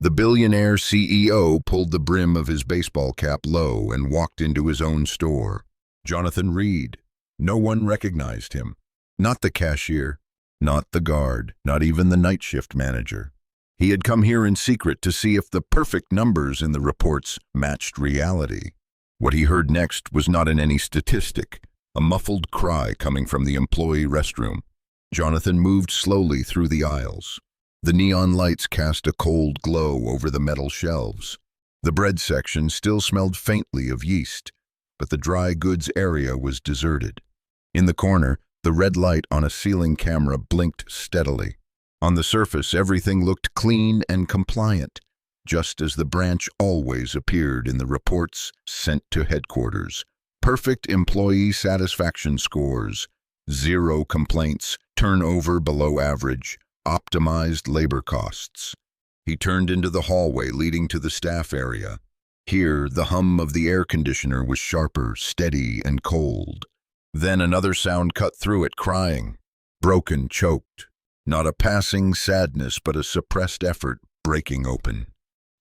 The billionaire CEO pulled the brim of his baseball cap low and walked into his own store. Jonathan Reed. No one recognized him. Not the cashier, not the guard, not even the night shift manager. He had come here in secret to see if the perfect numbers in the reports matched reality. What he heard next was not in any statistic, a muffled cry coming from the employee restroom. Jonathan moved slowly through the aisles. The neon lights cast a cold glow over the metal shelves. The bread section still smelled faintly of yeast, but the dry goods area was deserted. In the corner, the red light on a ceiling camera blinked steadily. On the surface, everything looked clean and compliant, just as the branch always appeared in the reports sent to headquarters. Perfect employee satisfaction scores, 0 complaints, turnover below average, optimized labor costs. He turned into the hallway leading to the staff area. Here, the hum of the air conditioner was sharper, steady, and cold. Then another sound cut through it, crying. Broken, choked. Not a passing sadness, but a suppressed effort breaking open.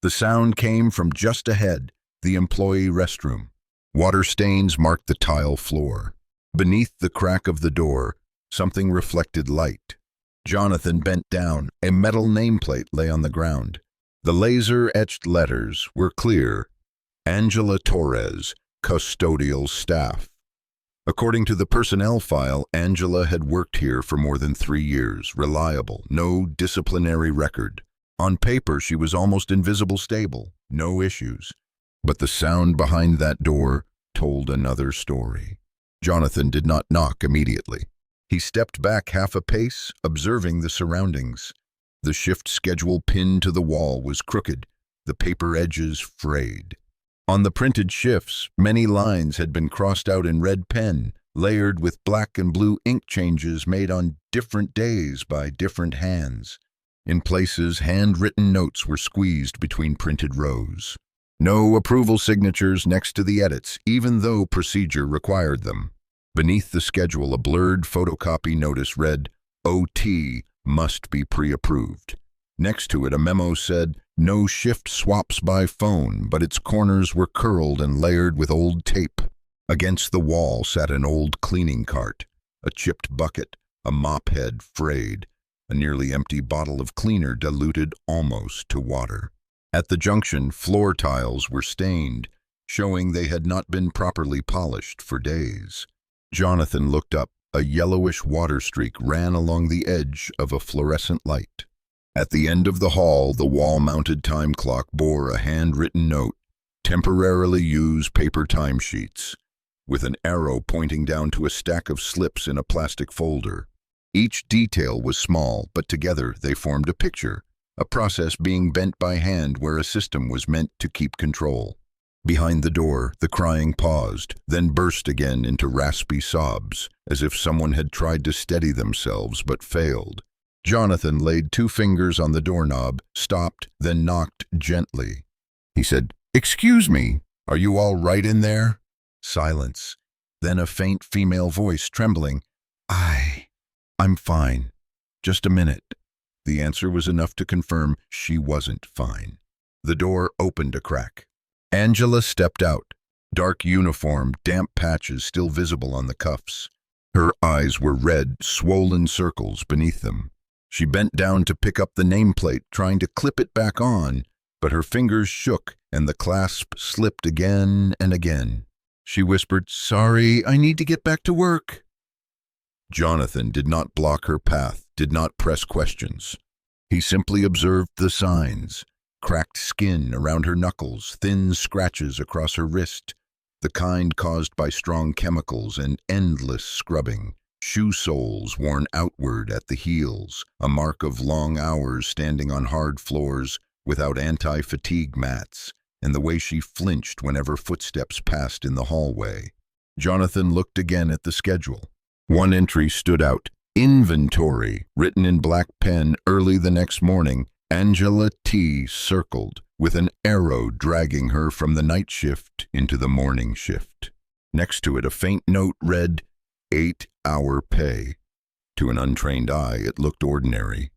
The sound came from just ahead, the employee restroom. Water stains marked the tile floor. Beneath the crack of the door, something reflected light. Jonathan bent down. A metal nameplate lay on the ground. The laser-etched letters were clear. Angela Torres, custodial staff. According to the personnel file, Angela had worked here for more than 3 years, reliable, no disciplinary record. On paper, she was almost invisible stable, no issues. But the sound behind that door told another story. Jonathan did not knock immediately. He stepped back half a pace, observing the surroundings. The shift schedule pinned to the wall was crooked, the paper edges frayed. On the printed shifts, many lines had been crossed out in red pen, layered with black and blue ink changes made on different days by different hands. In places, handwritten notes were squeezed between printed rows. No approval signatures next to the edits, even though procedure required them. Beneath the schedule, a blurred photocopy notice read, OT must be pre-approved. Next to it, a memo said, no shift swaps by phone, but its corners were curled and layered with old tape. Against the wall sat an old cleaning cart, a chipped bucket, a mop head frayed, a nearly empty bottle of cleaner diluted almost to water. At the junction, floor tiles were stained, showing they had not been properly polished for days. Jonathan looked up. A yellowish water streak ran along the edge of a fluorescent light. At the end of the hall, the wall-mounted time clock bore a handwritten note, temporarily use paper timesheets, with an arrow pointing down to a stack of slips in a plastic folder. Each detail was small, but together they formed a picture, a process being bent by hand where a system was meant to keep control. Behind the door, the crying paused, then burst again into raspy sobs, as if someone had tried to steady themselves but failed. Jonathan laid 2 fingers on the doorknob, stopped, then knocked gently. He said, "Excuse me, are you all right in there?" Silence. Then a faint female voice, trembling, I'm fine. Just a minute." The answer was enough to confirm she wasn't fine. The door opened a crack. Angela stepped out, dark uniform, damp patches still visible on the cuffs. Her eyes were red, swollen circles beneath them. She bent down to pick up the nameplate, trying to clip it back on, but her fingers shook and the clasp slipped again and again. She whispered, "Sorry, I need to get back to work." Jonathan did not block her path, did not press questions. He simply observed the signs. Cracked skin around her knuckles, thin scratches across her wrist, the kind caused by strong chemicals and endless scrubbing. Shoe soles worn outward at the heels, a mark of long hours standing on hard floors without anti-fatigue mats, and the way she flinched whenever footsteps passed in the hallway. Jonathan looked again at the schedule. One entry stood out, inventory, written in black pen early the next morning, Angela T. circled, with an arrow dragging her from the night shift into the morning shift. Next to it, a faint note read, 8-hour pay. To an untrained eye, it looked ordinary.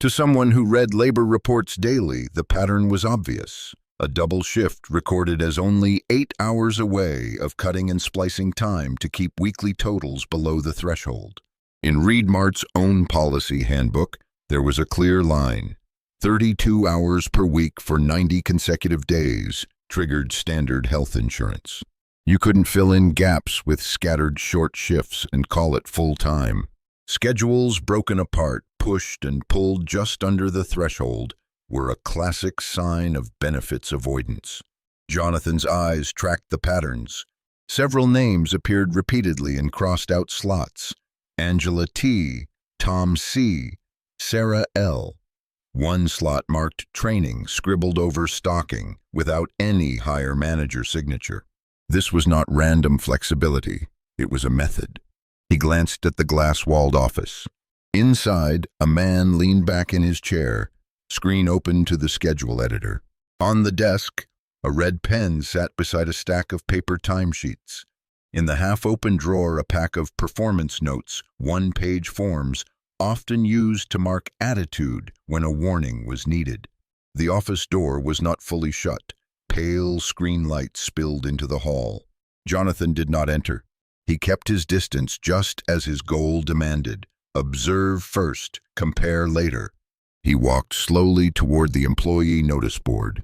To someone who read labor reports daily, the pattern was obvious. A double shift recorded as only 8 hours away of cutting and splicing time to keep weekly totals below the threshold. In Reed-Mart's own policy handbook, there was a clear line. 32 hours per week for 90 consecutive days triggered standard health insurance. You couldn't fill in gaps with scattered short shifts and call it full-time. Schedules broken apart, pushed and pulled just under the threshold, were a classic sign of benefits avoidance. Jonathan's eyes tracked the patterns. Several names appeared repeatedly in crossed-out slots. Angela T., Tom C., Sarah L. One slot marked training, scribbled over stocking, without any higher manager signature. This was not random flexibility. It was a method. He glanced at the glass-walled office. Inside, a man leaned back in his chair, screen open to the schedule editor. On the desk, a red pen sat beside a stack of paper timesheets. In the half-open drawer, a pack of performance notes, one-page forms, often used to mark attitude when a warning was needed. The office door was not fully shut. Pale screen light spilled into the hall. Jonathan did not enter. He kept his distance just as his goal demanded. Observe first, compare later. He walked slowly toward the employee notice board.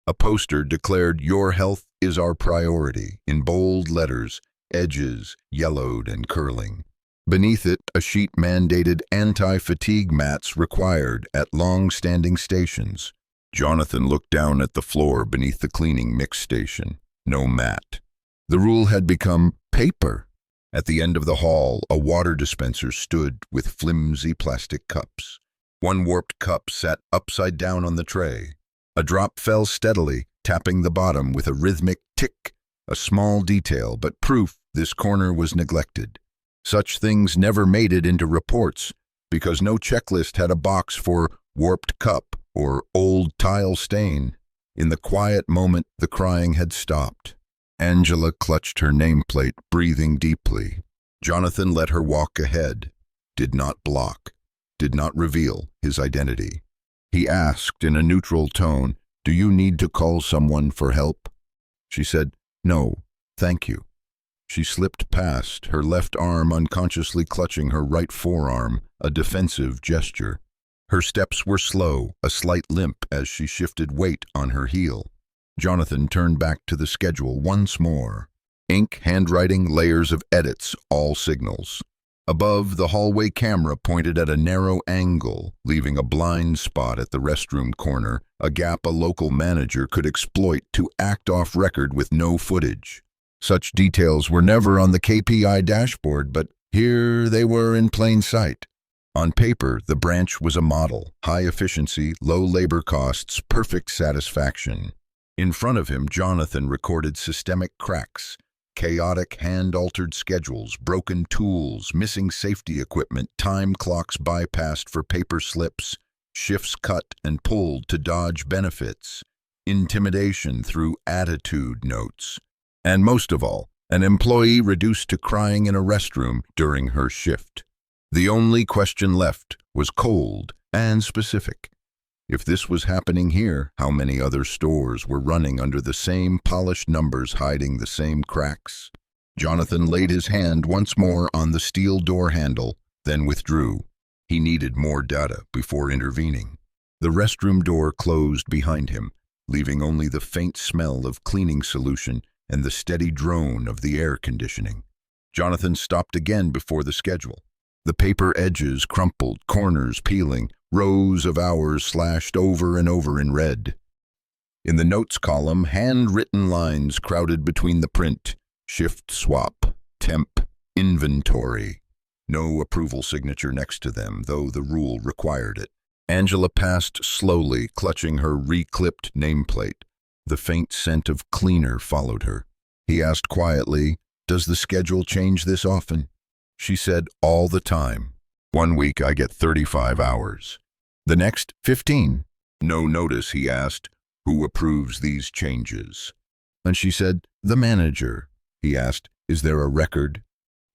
A poster declared, "Your health is our priority," in bold letters, edges yellowed and curling. Beneath it, a sheet mandated anti-fatigue mats required at long-standing stations. Jonathan looked down at the floor beneath the cleaning mix station. No mat. The rule had become paper. At the end of the hall, a water dispenser stood with flimsy plastic cups. One warped cup sat upside down on the tray. A drop fell steadily, tapping the bottom with a rhythmic tick, a small detail, but proof this corner was neglected. Such things never made it into reports, because no checklist had a box for warped cup or old tile stain. In the quiet moment, the crying had stopped. Angela clutched her nameplate, breathing deeply. Jonathan let her walk ahead, did not block, did not reveal his identity. He asked in a neutral tone, "Do you need to call someone for help?" She said, "No, thank you." She slipped past, her left arm unconsciously clutching her right forearm, a defensive gesture. Her steps were slow, a slight limp as she shifted weight on her heel. Jonathan turned back to the schedule once more. Ink, handwriting, layers of edits, all signals. Above, the hallway camera pointed at a narrow angle, leaving a blind spot at the restroom corner, a gap a local manager could exploit to act off record with no footage. Such details were never on the KPI dashboard, but here they were in plain sight. On paper, the branch was a model: high efficiency, low labor costs, perfect satisfaction. In front of him, Jonathan recorded systemic cracks, chaotic hand-altered schedules, broken tools, missing safety equipment, time clocks bypassed for paper slips, shifts cut and pulled to dodge benefits, intimidation through attitude notes, and most of all, an employee reduced to crying in a restroom during her shift. The only question left was cold and specific. If this was happening here, how many other stores were running under the same polished numbers, hiding the same cracks? Jonathan laid his hand once more on the steel door handle, then withdrew. He needed more data before intervening. The restroom door closed behind him, leaving only the faint smell of cleaning solution and the steady drone of the air conditioning. Jonathan stopped again before the schedule. The paper edges crumpled, corners peeling, rows of hours slashed over and over in red. In the notes column, handwritten lines crowded between the print: shift swap, temp, inventory. No approval signature next to them, though the rule required it. Angela passed slowly, clutching her reclipped nameplate. The faint scent of cleaner followed her. He asked quietly, "Does the schedule change this often?" She said, "All the time. One week I get 35 hours. The next, 15. No notice," he asked. "Who approves these changes?" And she said, "The manager." He asked, "Is there a record?"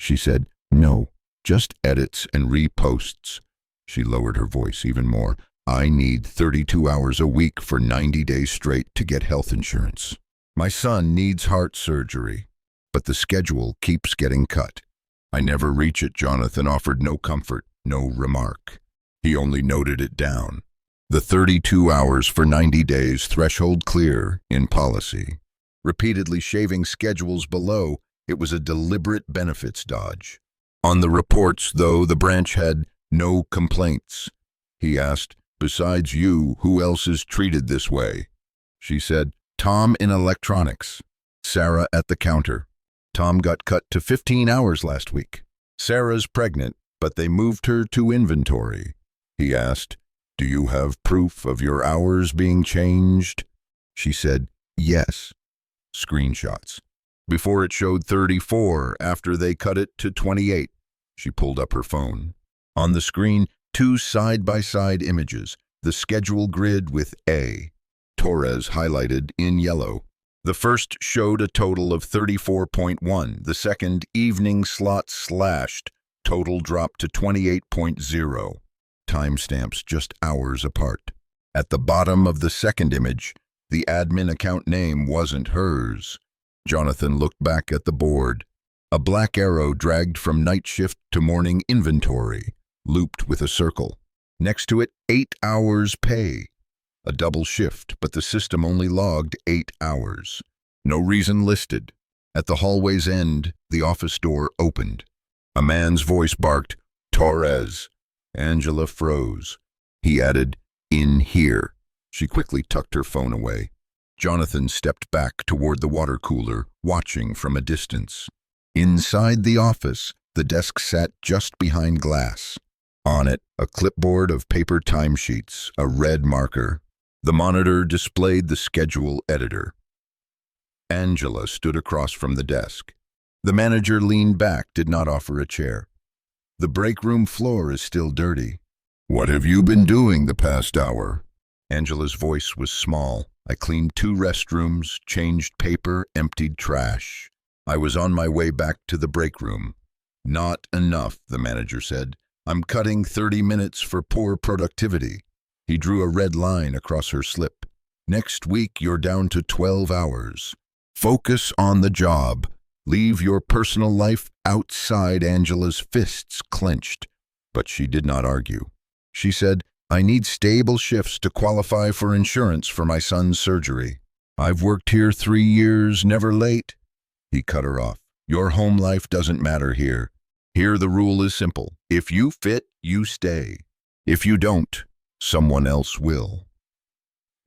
She said, "No, just edits and reposts." She lowered her voice even more. I need 32 hours a week for 90 days straight to get health insurance. My son needs heart surgery, but the schedule keeps getting cut. I never reach it. Jonathan offered no comfort, no remark. He only noted it down. The 32 hours for 90 days threshold clear in policy. Repeatedly shaving schedules below, it was a deliberate benefits dodge. On the reports, though, the branch had no complaints. He asked, besides you, who else is treated this way? She said, Tom in electronics, Sarah at the counter. Tom got cut to 15 hours last week. Sarah's pregnant, but they moved her to inventory. He asked, do you have proof of your hours being changed? She said, yes. Screenshots. Before it showed 34, after they cut it to 28. She pulled up her phone. On the screen, 2 side-by-side images, the schedule grid with A, Torres highlighted in yellow. The first showed a total of 34.1, the second evening slot slashed, total dropped to 28.0. Timestamps just hours apart. At the bottom of the second image, the admin account name wasn't hers. Jonathan looked back at the board. A black arrow dragged from night shift to morning inventory, looped with a circle. Next to it, 8 hours pay. A double shift, but the system only logged 8 hours. No reason listed. At the hallway's end, the office door opened. A man's voice barked, Torres. Angela froze. He added, in here. She quickly tucked her phone away. Jonathan stepped back toward the water cooler, watching from a distance. Inside the office, the desk sat just behind glass. On it, a clipboard of paper timesheets, a red marker. The monitor displayed the schedule editor. Angela stood across from the desk. The manager leaned back, did not offer a chair. The break room floor is still dirty. What have you been doing the past hour? Angela's voice was small. I cleaned 2 restrooms, changed paper, emptied trash. I was on my way back to the break room. Not enough, the manager said. I'm cutting 30 minutes for poor productivity. He drew a red line across her slip. Next week, you're down to 12 hours. Focus on the job. Leave your personal life outside. Angela's fists clenched, but she did not argue. She said, I need stable shifts to qualify for insurance for my son's surgery. I've worked here 3 years, never late. He cut her off. Your home life doesn't matter here. Here the rule is simple. If you fit, you stay. If you don't, someone else will.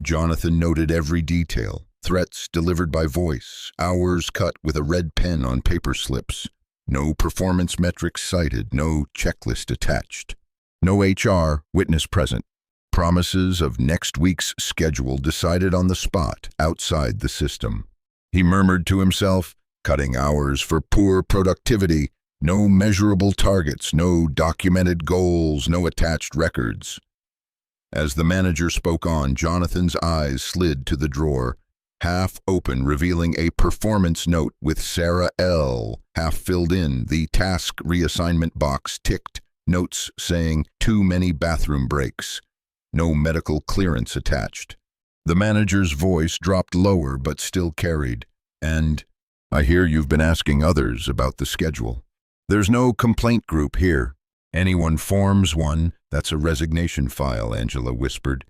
Jonathan noted every detail. Threats delivered by voice, hours cut with a red pen on paper slips. No performance metrics cited, no checklist attached. No HR witness present. Promises of next week's schedule decided on the spot, outside the system. He murmured to himself, cutting hours for poor productivity, no measurable targets, no documented goals, no attached records. As the manager spoke on, Jonathan's eyes slid to the drawer, half open, revealing a performance note with Sarah L. half filled in. The task reassignment box ticked, notes saying too many bathroom breaks. No medical clearance attached. The manager's voice dropped lower but still carried. And, I hear you've been asking others about the schedule. There's no complaint group here. Anyone forms one, that's a resignation file, Angela whispered.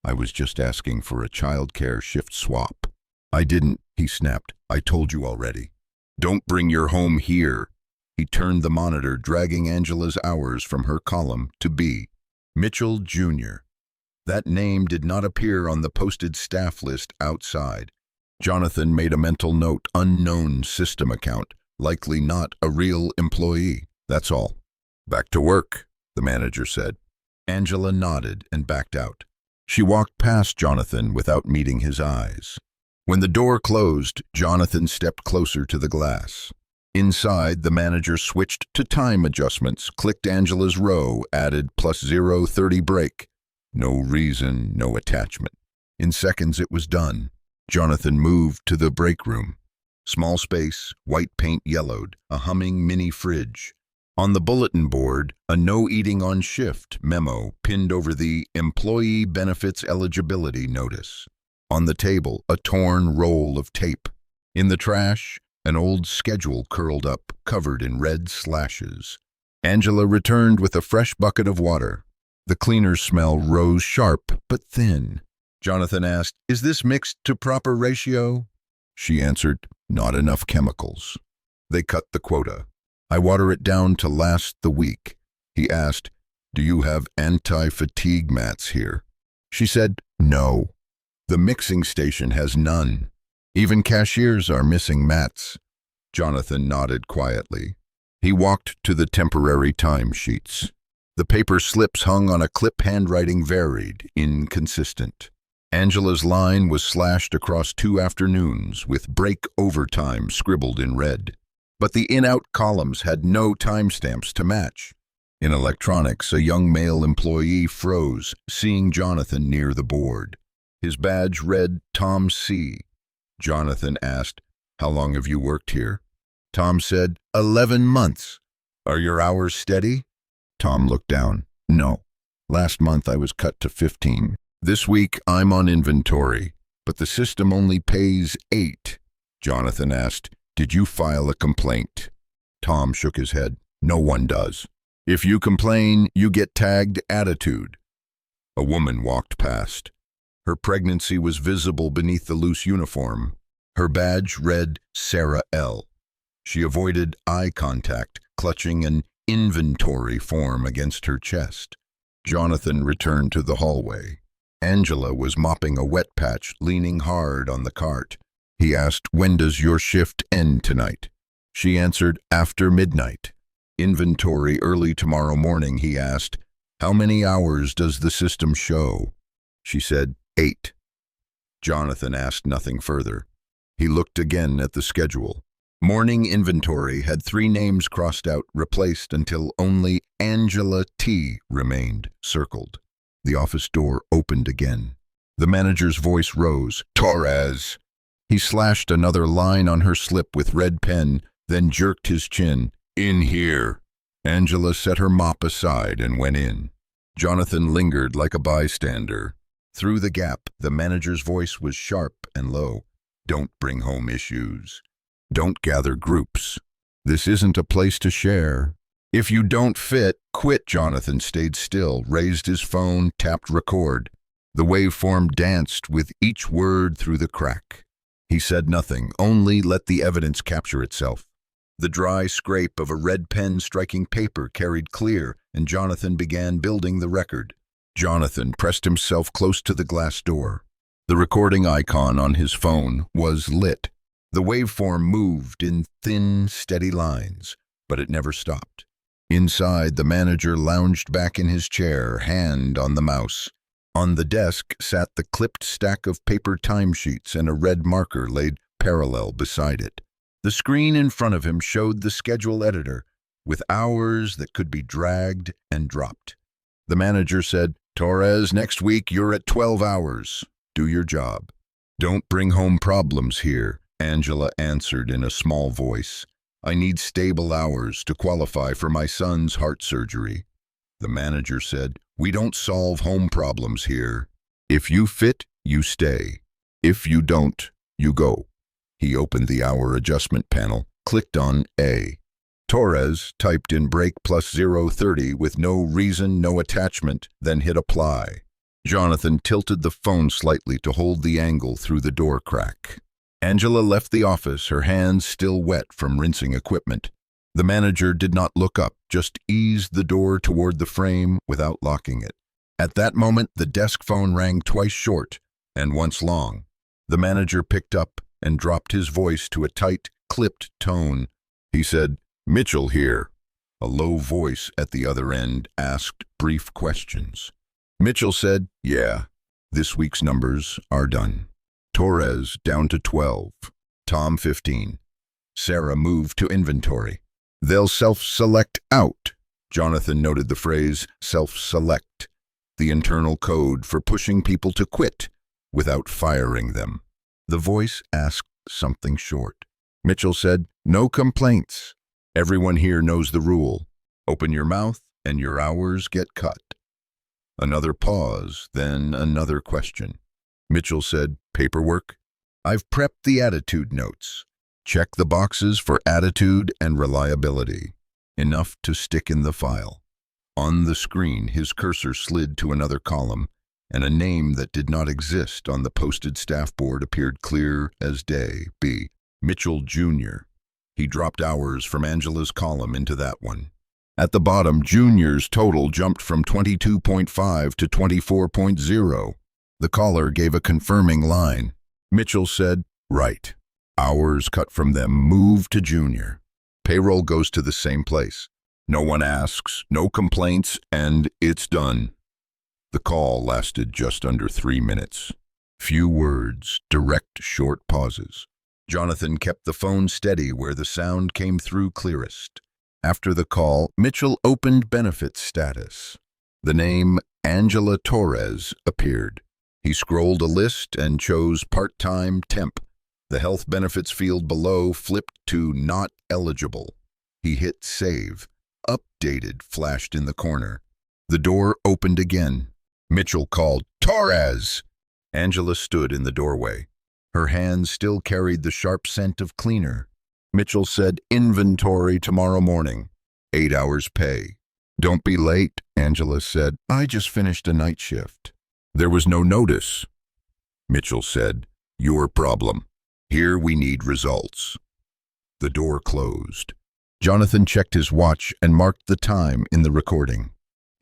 I was just asking for a childcare shift swap. I didn't, he snapped. I told you already. Don't bring your home here. He turned the monitor, dragging Angela's hours from her column to B. Mitchell, Jr. That name did not appear on the posted staff list outside. Jonathan made a mental note, unknown system account, likely not a real employee. That's all. Back to work, the manager said. Angela nodded and backed out. She walked past Jonathan without meeting his eyes. When the door closed, Jonathan stepped closer to the glass. Inside, the manager switched to time adjustments, clicked Angela's row, added +0 30 break. No reason, no attachment. In seconds it was done. Jonathan moved to the break room. Small space, white paint yellowed, a humming mini fridge. On the bulletin board, a "no eating on shift" memo pinned over the employee benefits eligibility notice. On the table, a torn roll of tape. In the trash, an old schedule curled up, covered in red slashes. Angela returned with a fresh bucket of water. The cleaner's smell rose sharp but thin. Jonathan asked, "Is this mixed to proper ratio?" She answered, "Not enough chemicals." They cut the quota. "I water it down to last the week." He asked, "Do you have anti-fatigue mats here?" She said, "No. The mixing station has none. Even cashiers are missing mats." Jonathan nodded quietly. He walked to the temporary timesheets. The paper slips hung on a clip, handwriting varied, inconsistent. Angela's line was slashed across 2 afternoons with break overtime scribbled in red. But the in-out columns had no timestamps to match. In electronics, a young male employee froze, seeing Jonathan near the board. His badge read Tom C. Jonathan asked, "How long have you worked here?" Tom said, 11 months. "Are your hours steady?" Tom looked down. "No. Last month I was cut to 15. This week I'm on inventory, but the system only pays 8. Jonathan asked, "Did you file a complaint?" Tom shook his head. "No one does. If you complain, you get tagged attitude." A woman walked past. Her pregnancy was visible beneath the loose uniform. Her badge read Sarah L. She avoided eye contact, clutching an inventory form against her chest. Jonathan returned to the hallway. Angela was mopping a wet patch, leaning hard on the cart. He asked, "When does your shift end tonight?" She answered, "After midnight." "Inventory early tomorrow morning," he asked. "How many hours does the system show?" She said, 8. Jonathan asked nothing further. He looked again at the schedule. Morning inventory had 3 names crossed out, replaced until only Angela T. remained, circled. The office door opened again. The manager's voice rose. "Torres!" He slashed another line on her slip with red pen, then jerked his chin. "In here." Angela set her mop aside and went in. Jonathan lingered like a bystander. Through the gap, the manager's voice was sharp and low. "Don't bring home issues. Don't gather groups. This isn't a place to share. If you don't fit, quit." Jonathan stayed still, raised his phone, tapped record. The waveform danced with each word through the crack. He said nothing, only let the evidence capture itself. The dry scrape of a red pen striking paper carried clear, and Jonathan began building the record. Jonathan pressed himself close to the glass door. The recording icon on his phone was lit. The waveform moved in thin, steady lines, but it never stopped. Inside, the manager lounged back in his chair, hand on the mouse. On the desk sat the clipped stack of paper timesheets, and a red marker laid parallel beside it. The screen in front of him showed the schedule editor, with hours that could be dragged and dropped. The manager said, "Torres, next week you're at 12 hours. Do your job." "Don't bring home problems here," Angela answered in a small voice. "I need stable hours to qualify for my son's heart surgery." The manager said, "We don't solve home problems here. If you fit, you stay. If you don't, you go." He opened the hour adjustment panel, clicked on A. Torres typed in break plus 0:30 with no reason, no attachment, then hit apply. Jonathan tilted the phone slightly to hold the angle through the door crack. Angela left the office, her hands still wet from rinsing equipment. The manager did not look up, just eased the door toward the frame without locking it. At that moment, the desk phone rang twice short and once long. The manager picked up and dropped his voice to a tight, clipped tone. He said, "Mitchell here." A low voice at the other end asked brief questions. Mitchell said, "Yeah, this week's numbers are done. Torres down to 12, Tom 15. Sarah moved to inventory. They'll self-select out." Jonathan noted the phrase self-select, the internal code for pushing people to quit without firing them. The voice asked something short. Mitchell said, "No complaints. Everyone here knows the rule. Open your mouth and your hours get cut. Another pause, then another question. Mitchell said, paperwork? I've prepped the attitude notes. Check the boxes for attitude and reliability. Enough to stick in the file. On the screen, his cursor slid to another column, and a name that did not exist on the posted staff board appeared clear as day. B. Mitchell Jr. He dropped hours from Angela's column into that one. At the bottom, Junior's total jumped from 22.5 to 24.0. The caller gave a confirming line. Mitchell said, right. Hours cut from them move to Junior. Payroll goes to the same place. No one asks, no complaints, and it's done. The call lasted just under 3 minutes. Few words, direct, short pauses. Jonathan kept the phone steady where the sound came through clearest. After the call, Mitchell opened benefits status. The name Angela Torres appeared. He scrolled a list and chose part-time temp. The health benefits field below flipped to not eligible. He hit save. Updated flashed in the corner. The door opened again. Mitchell called, Torres! Angela stood in the doorway. Her hands still carried the sharp scent of cleaner. Mitchell said, inventory tomorrow morning. 8 hours pay. Don't be late, Angela said. I just finished a night shift. There was no notice. Mitchell said, your problem. Here we need results. The door closed. Jonathan checked his watch and marked the time in the recording.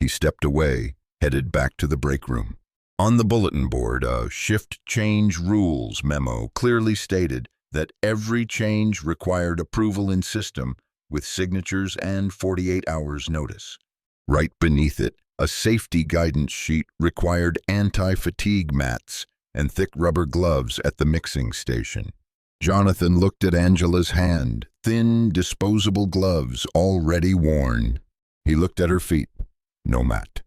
He stepped away, headed back to the break room. On the bulletin board, a shift change rules memo clearly stated that every change required approval in system with signatures and 48 hours notice. Right beneath it, a safety guidance sheet required anti-fatigue mats and thick rubber gloves at the mixing station. Jonathan looked at Angela's hand, thin, disposable gloves already worn. He looked at her feet. No mat.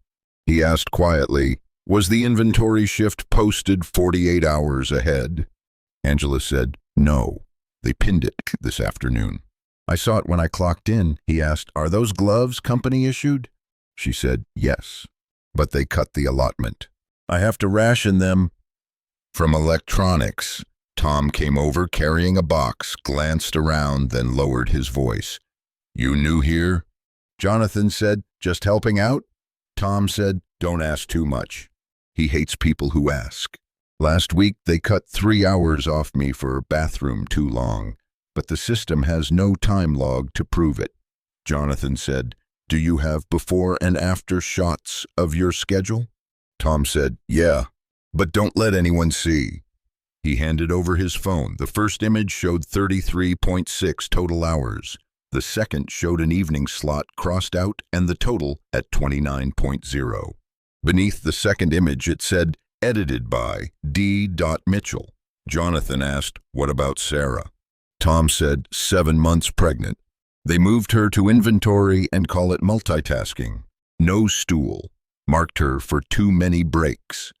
He asked quietly, was the inventory shift posted 48 hours ahead? Angela said, no. They pinned it this afternoon. I saw it when I clocked in. He asked, are those gloves company issued? She said, yes. But they cut the allotment. I have to ration them. From electronics. Tom came over carrying a box, glanced around, then lowered his voice. You new here? Jonathan said, just helping out? Tom said, don't ask too much. He hates people who ask. Last week they cut 3 hours off me for bathroom too long, but the system has no time log to prove it. Jonathan said, do you have before and after shots of your schedule? Tom said, yeah, but don't let anyone see. He handed over his phone. The first image showed 33.6 total hours. The second showed an evening slot crossed out and the total at 29.0. Beneath the second image it said, edited by D. Mitchell. Jonathan asked, what about Sarah? Tom said, 7 months pregnant. They moved her to inventory and call it multitasking. No stool. Marked her for too many breaks.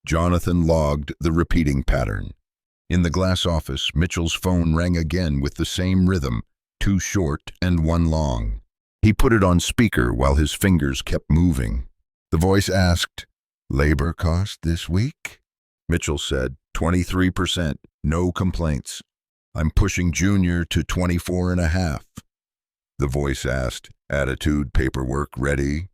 Jonathan logged the repeating pattern. In the glass office, Mitchell's phone rang again with the same rhythm, 2 short and 1 long. He put it on speaker while his fingers kept moving. The voice asked, labor cost this week? Mitchell said, 23%, no complaints. I'm pushing Junior to 24.5. The voice asked, attitude paperwork ready?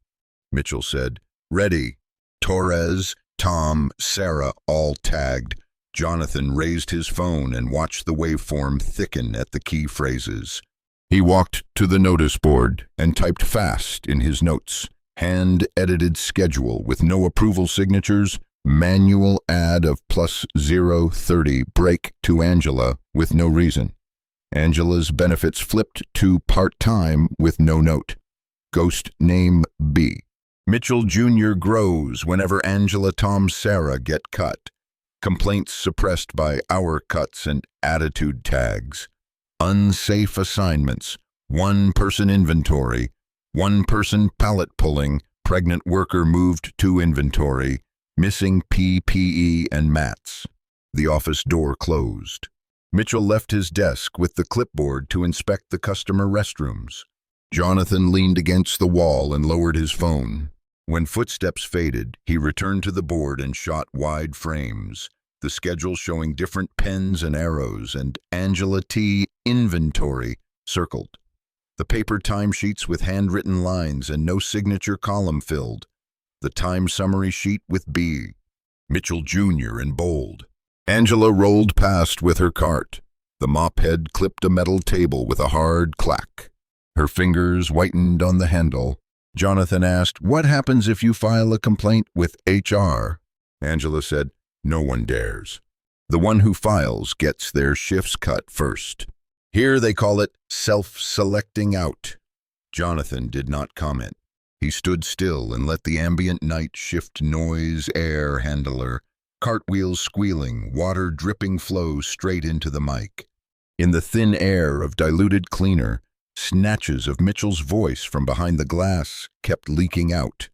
Mitchell said, ready. Torres, Tom, Sarah, all tagged. Jonathan raised his phone and watched the waveform thicken at the key phrases. He walked to the notice board and typed fast in his notes. Hand-edited schedule with no approval signatures, manual add of +030 break to Angela with no reason. Angela's benefits flipped to part-time with no note. Ghost name B. Mitchell Jr. grows whenever Angela, Tom, Sarah get cut. Complaints suppressed by hour cuts and attitude tags. Unsafe assignments. 1-person inventory. 1-person pallet pulling. Pregnant worker moved to inventory. Missing PPE and mats. The office door closed. Mitchell left his desk with the clipboard to inspect the customer restrooms. Jonathan leaned against the wall and lowered his phone. When footsteps faded, he returned to the board and shot wide frames, the schedule showing different pens and arrows, and Angela T. inventory circled. The paper timesheets with handwritten lines and no signature column filled. The time summary sheet with B. Mitchell Jr. in bold. Angela rolled past with her cart. The mop head clipped a metal table with a hard clack. Her fingers whitened on the handle. Jonathan asked, "What happens if you file a complaint with HR?" Angela said, "No one dares. The one who files gets their shifts cut first. Here they call it self-selecting out." Jonathan did not comment. He stood still and let the ambient night shift noise, air handler, cartwheels squealing, water dripping flow straight into the mic. In the thin air of diluted cleaner, snatches of Mitchell's voice from behind the glass kept leaking out,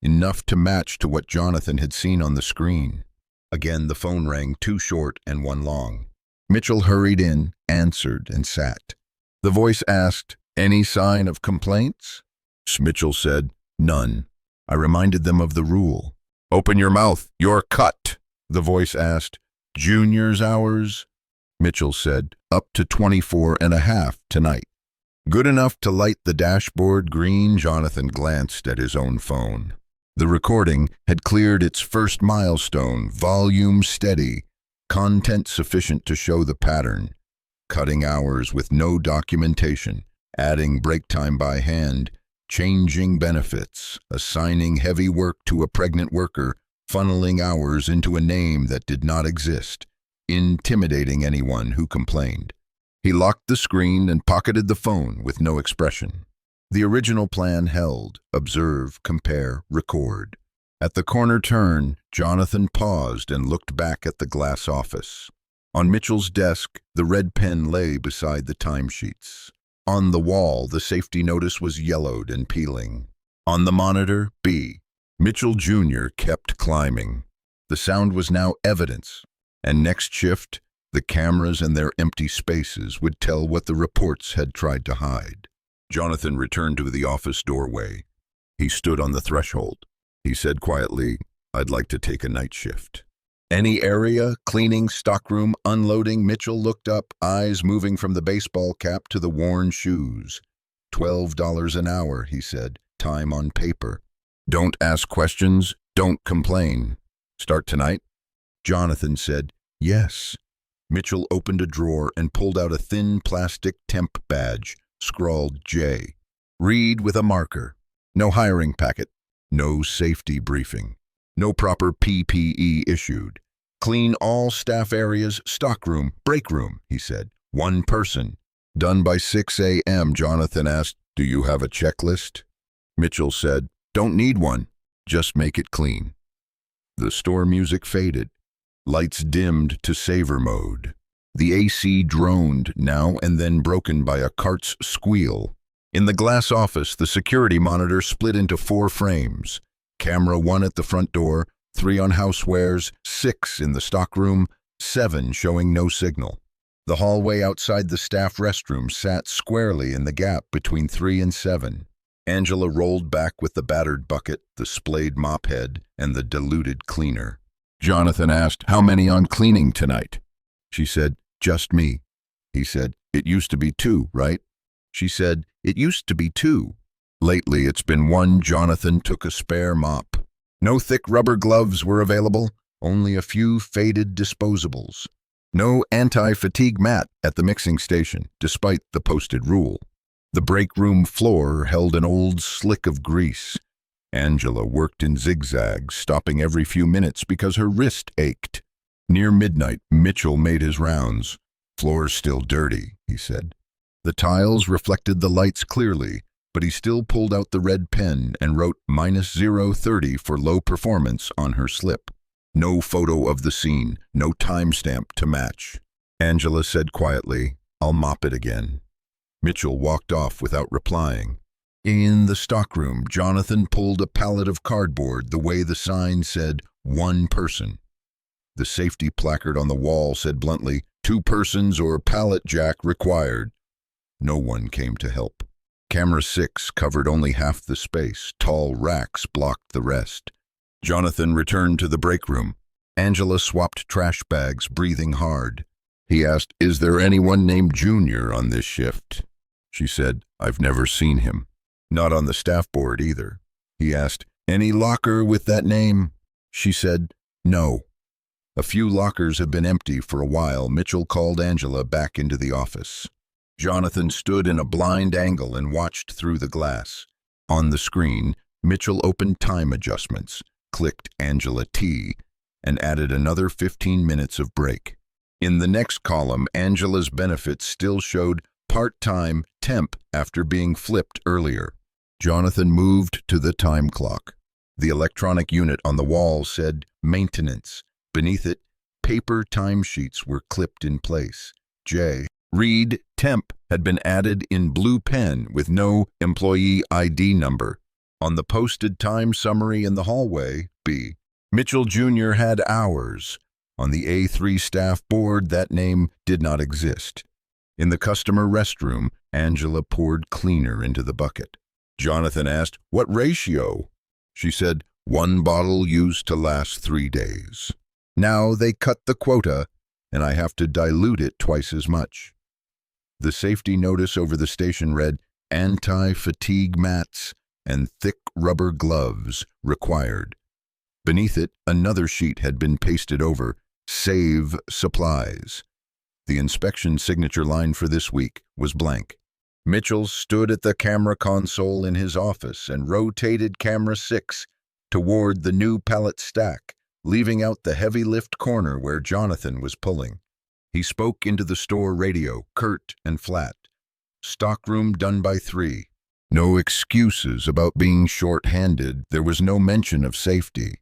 enough to match to what Jonathan had seen on the screen. Again the phone rang, two short and one long. Mitchell hurried in, answered, and sat. The voice asked, "Any sign of complaints?" Mitchell said, "None." I reminded them of the rule. "Open your mouth, you're cut." The voice asked, "Junior's hours?" Mitchell said, "Up to 24 and a half tonight." Good enough to light the dashboard green. Jonathan glanced at his own phone. The recording had cleared its first milestone, volume steady, content sufficient to show the pattern. Cutting hours with no documentation, adding break time by hand, changing benefits, assigning heavy work to a pregnant worker, funneling hours into a name that did not exist, intimidating anyone who complained. He locked the screen and pocketed the phone with no expression. The original plan held: observe, compare, record. At the corner turn, Jonathan paused and looked back at the glass office. On Mitchell's desk, the red pen lay beside the timesheets. On the wall, the safety notice was yellowed and peeling. On the monitor, B. Mitchell Jr. kept climbing. The sound was now evidence, and next shift, the cameras and their empty spaces would tell what the reports had tried to hide. Jonathan returned to the office doorway. He stood on the threshold. He said quietly, "I'd like to take a night shift." "Any area? Cleaning, stockroom, unloading?" Mitchell looked up, eyes moving from the baseball cap to the worn shoes. $12 an hour, he said, time on paper. "Don't ask questions, don't complain. Start tonight?" Jonathan said, "Yes." Mitchell opened a drawer and pulled out a thin plastic temp badge, scrawled J. "Read with a marker. No hiring packet. No safety briefing. No proper PPE issued. Clean all staff areas, stockroom, break room," he said. "One person. Done by 6 a.m. Jonathan asked, "Do you have a checklist?" Mitchell said, "Don't need one. Just make it clean." The store music faded. Lights dimmed to saver mode. The AC droned, now and then broken by a cart's squeal. In the glass office, the security monitor split into 4 frames. Camera 1 at the front door, 3 on housewares, 6 in the stockroom, 7 showing no signal. The hallway outside the staff restroom sat squarely in the gap between 3 and 7. Angela rolled back with the battered bucket, the splayed mop head, and the diluted cleaner. Jonathan asked, "How many on cleaning tonight?" She said, "Just me." He said, "It used to be 2, right?" She said, "It used to be 2. Lately it's been 1. Jonathan took a spare mop. No thick rubber gloves were available, only a few faded disposables. No anti-fatigue mat at the mixing station, despite the posted rule. The break room floor held an old slick of grease. Angela worked in zigzags, stopping every few minutes because her wrist ached. Near midnight, Mitchell made his rounds. "Floor's still dirty," he said. The tiles reflected the lights clearly, but he still pulled out the red pen and wrote -030 for low performance on her slip. No photo of the scene, no timestamp to match. Angela said quietly, "I'll mop it again." Mitchell walked off without replying. In the stockroom, Jonathan pulled a pallet of cardboard the way the sign said, "1 person." The safety placard on the wall said bluntly, 2 persons or pallet jack required. No one came to help. Camera 6 covered only half the space. Tall racks blocked the rest. Jonathan returned to the break room. Angela swapped trash bags, breathing hard. He asked, "Is there anyone named Junior on this shift?" She said, "I've never seen him." "Not on the staff board either." He asked, "Any locker with that name?" She said, "No." A few lockers have been empty for a while. Mitchell called Angela back into the office. Jonathan stood in a blind angle and watched through the glass. On the screen, Mitchell opened time adjustments, clicked Angela T, and added another 15 minutes of break. In the next column, Angela's benefits still showed part-time temp after being flipped earlier. Jonathan moved to the time clock. The electronic unit on the wall said maintenance. Beneath it, paper timesheets were clipped in place. J. Read temp had been added in blue pen with no employee ID number. On the posted time summary in the hallway, B. Mitchell Jr. had hours. On the A3 staff board, that name did not exist. In the customer restroom, Angela poured cleaner into the bucket. Jonathan asked, "What ratio?" She said, "1 bottle used to last 3 days. Now they cut the quota, and I have to dilute it twice as much." The safety notice over the station read, "Anti-fatigue mats and thick rubber gloves required." Beneath it, another sheet had been pasted over, "Save supplies." The inspection signature line for this week was blank. Mitchell stood at the camera console in his office and rotated camera 6 toward the new pallet stack, leaving out the heavy lift corner where Jonathan was pulling. He spoke into the store radio, curt and flat. "Stockroom done by 3. No excuses about being short-handed. There was no mention of safety."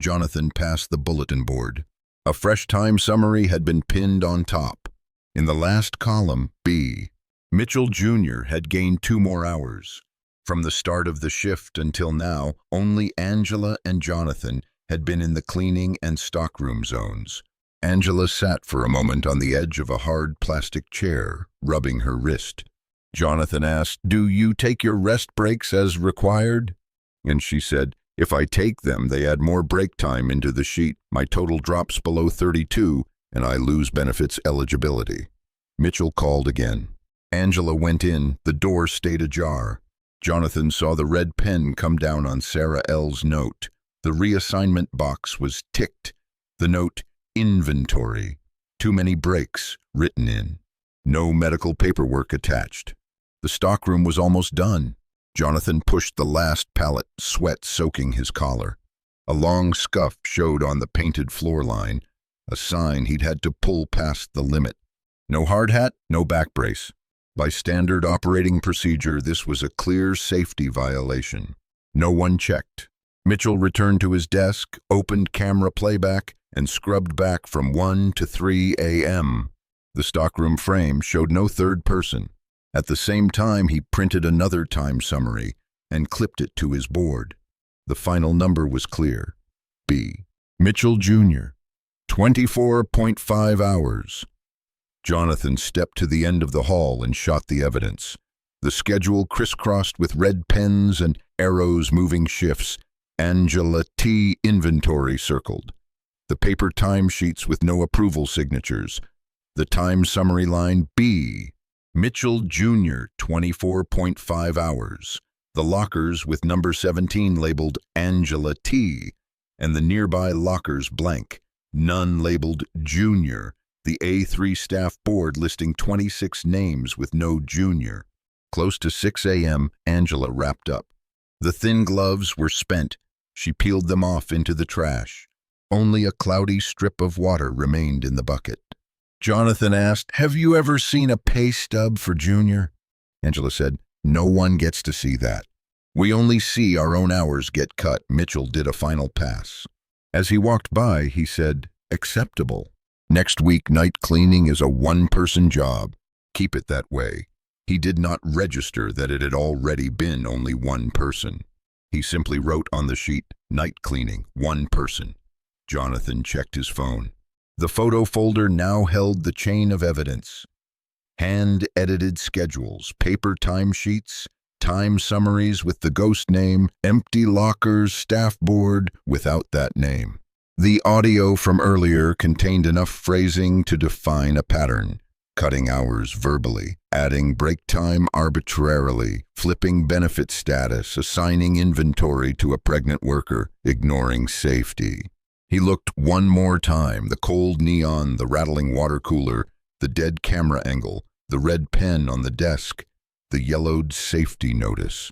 Jonathan passed the bulletin board. A fresh time summary had been pinned on top. In the last column, B. Mitchell Jr. had gained 2 more hours. From the start of the shift until now, only Angela and Jonathan had been in the cleaning and stockroom zones. Angela sat for a moment on the edge of a hard plastic chair, rubbing her wrist. Jonathan asked, "Do you take your rest breaks as required?" And she said, "If I take them, they add more break time into the sheet. My total drops below 32, and I lose benefits eligibility." Mitchell called again. Angela went in. The door stayed ajar. Jonathan saw the red pen come down on Sarah L's note. The reassignment box was ticked. The note, "Inventory. Too many breaks," written in. No medical paperwork attached. The stockroom was almost done. Jonathan pushed the last pallet, sweat soaking his collar. A long scuff showed on the painted floor line, a sign he'd had to pull past the limit. No hard hat, no back brace. By standard operating procedure, this was a clear safety violation. No one checked. Mitchell returned to his desk, opened camera playback, and scrubbed back from 1 to 3 a.m. The stockroom frame showed no third person. At the same time, he printed another time summary and clipped it to his board. The final number was clear. B. Mitchell Jr. 24.5 hours. Jonathan stepped to the end of the hall and shot the evidence. The schedule crisscrossed with red pens and arrows moving shifts. Angela T. inventory circled. The paper timesheets with no approval signatures. The time summary line B. Mitchell Jr. 24.5 hours. The lockers with number 17 labeled Angela T. and the nearby lockers blank. None labeled Junior. The A3 staff board listing 26 names with no Junior. Close to 6 a.m., Angela wrapped up. The thin gloves were spent. She peeled them off into the trash. Only a cloudy strip of water remained in the bucket. Jonathan asked, "Have you ever seen a pay stub for Junior?" Angela said, "No one gets to see that. We only see our own hours get cut." Mitchell did a final pass. As he walked by, he said, "Acceptable. Next week, night cleaning is a one-person job. Keep it that way." He did not register that it had already been only one person. He simply wrote on the sheet, "Night cleaning, one person." Jonathan checked his phone. The photo folder now held the chain of evidence. Hand-edited schedules, paper timesheets, time summaries with the ghost name, empty lockers, staff board without that name. The audio from earlier contained enough phrasing to define a pattern, cutting hours verbally, adding break time arbitrarily, flipping benefit status, assigning inventory to a pregnant worker, ignoring safety. He looked one more time, the cold neon, the rattling water cooler, the dead camera angle, the red pen on the desk, the yellowed safety notice.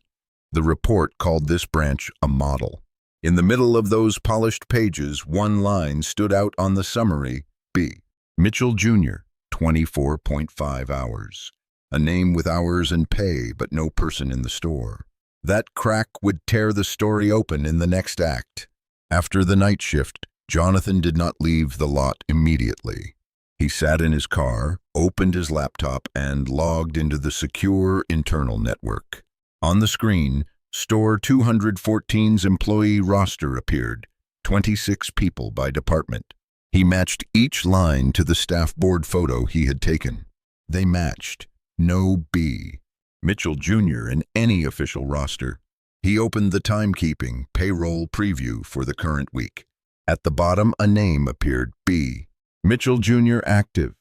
The report called this branch a model. In the middle of those polished pages, one line stood out on the summary, B. Mitchell Jr., 24.5 hours. A name with hours and pay, but no person in the store. That crack would tear the story open in the next act. After the night shift, Jonathan did not leave the lot immediately. He sat in his car, opened his laptop, and logged into the secure internal network. On the screen, Store 214's employee roster appeared, 26 people by department. He matched each line to the staff board photo he had taken. They matched. No B. Mitchell Jr. in any official roster. He opened the timekeeping payroll preview for the current week. At the bottom, a name appeared, B. Mitchell Jr. active.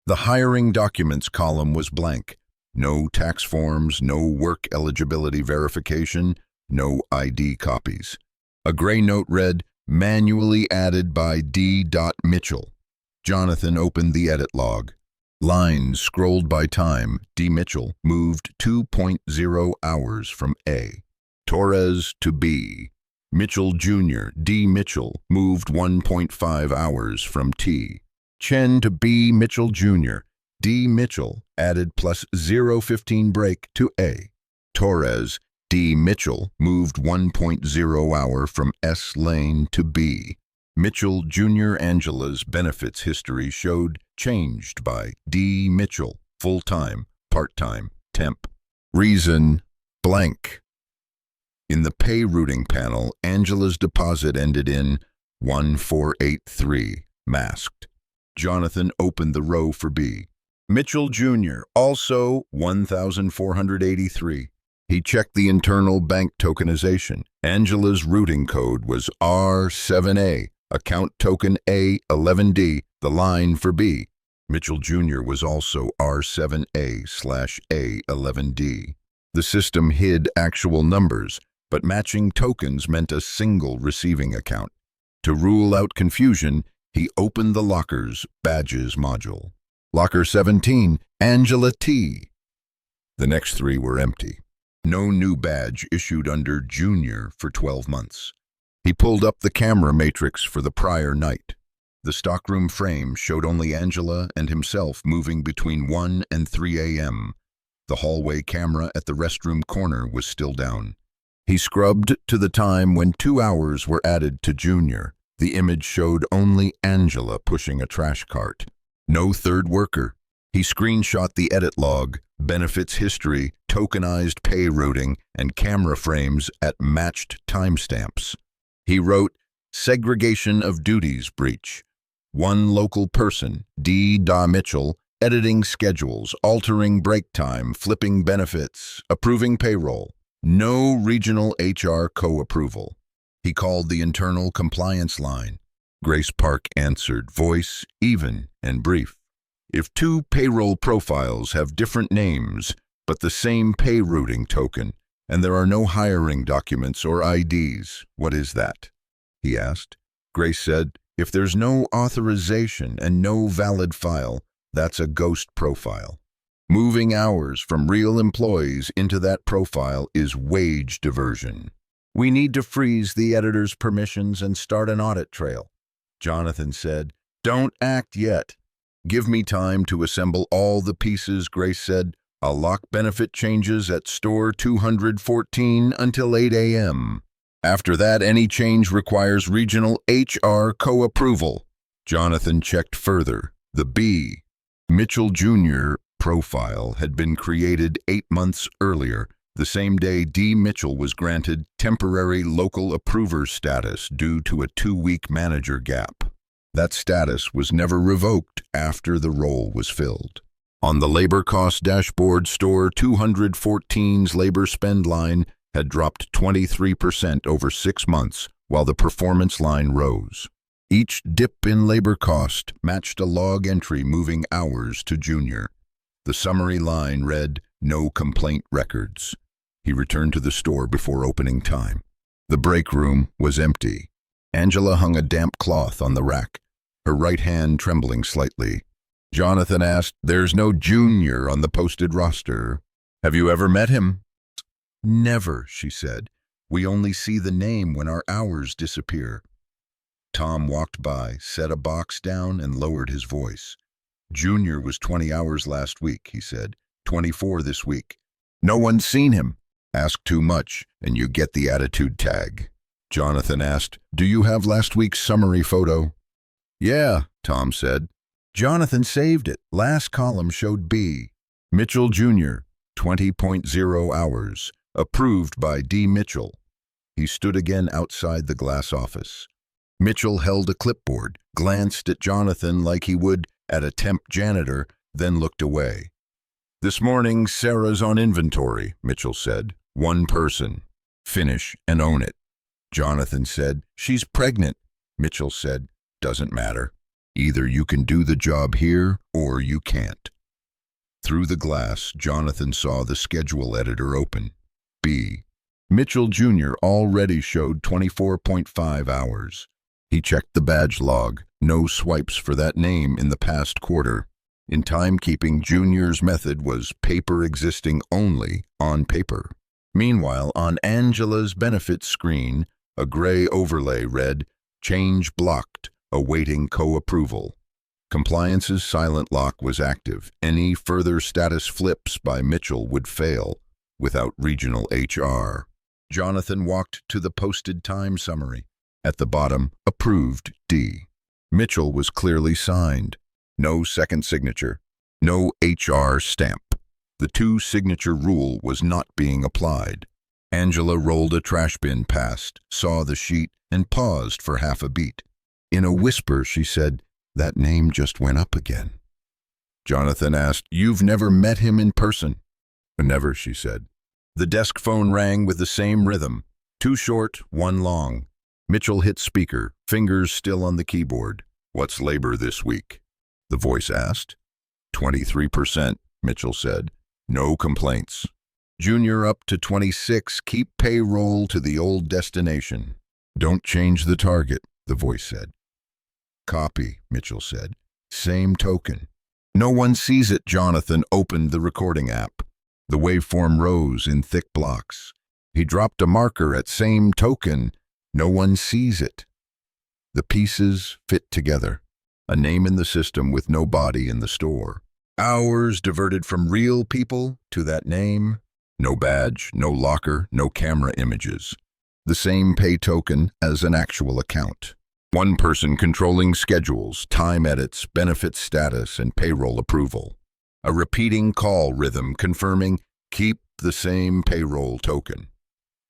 The hiring documents column was blank. No tax forms, no work eligibility verification, no ID copies. A gray note read, manually added by D. Mitchell. Jonathan opened the edit log. Lines scrolled by time. D. Mitchell moved 2.0 hours from A. Torres to B. Mitchell Jr. D. Mitchell moved 1.5 hours from T. Chen to B. Mitchell Jr. D. Mitchell added plus 0.15 break to A. Torres D. Mitchell moved 1.0 hour from S lane to B. Mitchell Jr. Angela's benefits history showed changed by D. Mitchell, full-time, part-time, temp. Reason, blank. In the pay routing panel, Angela's deposit ended in 1483, masked. Jonathan opened the row for B. Mitchell Jr., also 1,483. He checked the internal bank tokenization. Angela's routing code was R7A, account token A11D, the line for B. Mitchell Jr. was also R7A/A11D. The system hid actual numbers, but matching tokens meant a single receiving account. To rule out confusion, he opened the Lockers Badges module. Locker 17, Angela T. The next three were empty. No new badge issued under Junior for 12 months. He pulled up the camera matrix for the prior night. The stockroom frame showed only Angela and himself moving between 1 and 3 a.m. The hallway camera at the restroom corner was still down. He scrubbed to the time when 2 hours were added to Junior. The image showed only Angela pushing a trash cart. No third worker. He screenshot the edit log, benefits history, tokenized pay routing, and camera frames at matched timestamps. He wrote, segregation of duties breach. One local person, D. Mitchell, editing schedules, altering break time, flipping benefits, approving payroll. No regional HR co-approval. He called the internal compliance line. Grace Park answered, voice, even, and brief. If two payroll profiles have different names, but the same pay routing token, and there are no hiring documents or IDs, what is that? He asked. Grace said, if there's no authorization and no valid file, that's a ghost profile. Moving hours from real employees into that profile is wage diversion. We need to freeze the editor's permissions and start an audit trail. Jonathan said, don't act yet. Give me time to assemble all the pieces, Grace said. I'll lock benefit changes at store 214 until 8 a.m. After that, any change requires regional HR co-approval. Jonathan checked further. The B. Mitchell Jr. profile had been created 8 months earlier, the same day D. Mitchell was granted temporary local approver status due to a 2-week manager gap. That status was never revoked after the role was filled. On the labor cost dashboard, store 214's labor spend line had dropped 23% over 6 months, while the performance line rose. Each dip in labor cost matched a log entry moving hours to Junior. The summary line read, "No complaint records." He returned to the store before opening time. The break room was empty. Angela hung a damp cloth on the rack, her right hand trembling slightly. Jonathan asked, "There's no Junior on the posted roster. Have you ever met him?" "Never," she said. "We only see the name when our hours disappear." Tom walked by, set a box down, and lowered his voice. "Junior was 20 hours last week," he said. 24 this week. "No one's seen him." "Ask too much, and you get the attitude tag." Jonathan asked, "Do you have last week's summary photo?" "Yeah," Tom said. Jonathan saved it. Last column showed B. Mitchell Jr., 20.0 hours. Approved by D. Mitchell. He stood again outside the glass office. Mitchell held a clipboard, glanced at Jonathan like he would at a temp janitor, then looked away. "This morning, Sarah's on inventory," Mitchell said. "One person. Finish and own it." Jonathan said, "She's pregnant." Mitchell said, "Doesn't matter. Either you can do the job here or you can't." Through the glass, Jonathan saw the schedule editor open. B. Mitchell Jr. already showed 24.5 hours. He checked the badge log. No swipes for that name in the past quarter. In timekeeping, Junior's method was paper existing only on paper. Meanwhile, on Angela's benefits screen, a gray overlay read, "Change blocked, awaiting co-approval." Compliance's silent lock was active. Any further status flips by Mitchell would fail without regional HR. Jonathan walked to the posted time summary. At the bottom, approved D. Mitchell was clearly signed. No second signature. No HR stamp. The two-signature rule was not being applied. Angela rolled a trash bin past, saw the sheet, and paused for half a beat. In a whisper, she said, "That name just went up again." Jonathan asked, "You've never met him in person?" "Never," she said. The desk phone rang with the same rhythm. 2 short, 1 long. Mitchell hit speaker, fingers still on the keyboard. "What's labor this week?" the voice asked. 23%, Mitchell said. "No complaints." "Junior up to 26, keep payroll to the old destination." "Don't change the target," the voice said. "Copy," Mitchell said. "Same token." "No one sees it." Jonathan opened the recording app. The waveform rose in thick blocks. He dropped a marker at "same token." "No one sees it." The pieces fit together. A name in the system with no body in the store. Hours diverted from real people to that name. No badge, no locker, no camera images. The same pay token as an actual account. One person controlling schedules, time edits, benefit status, and payroll approval. A repeating call rhythm confirming, "Keep the same payroll token."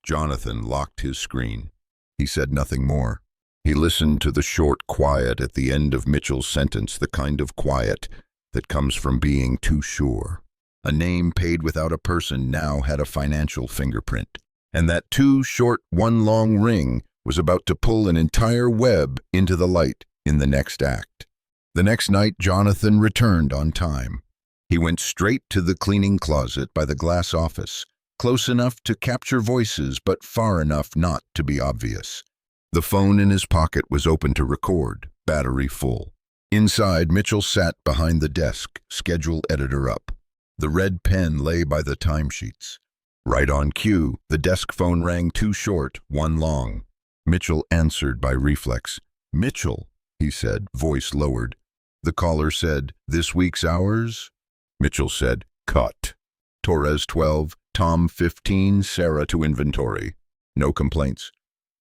Jonathan locked his screen. He said nothing more. He listened to the short quiet at the end of Mitchell's sentence, the kind of quiet that comes from being too sure. A name paid without a person now had a financial fingerprint. And that 2 short, 1 long ring was about to pull an entire web into the light in the next act. The next night, Jonathan returned on time. He went straight to the cleaning closet by the glass office, close enough to capture voices but far enough not to be obvious. The phone in his pocket was open to record, battery full. Inside, Mitchell sat behind the desk, schedule editor up. The red pen lay by the timesheets. Right on cue, the desk phone rang 2 short, 1 long. Mitchell answered by reflex. "Mitchell," he said, voice lowered. The caller said, "This week's hours?" Mitchell said, "Cut. Torres 12, Tom 15, Sarah to inventory. No complaints."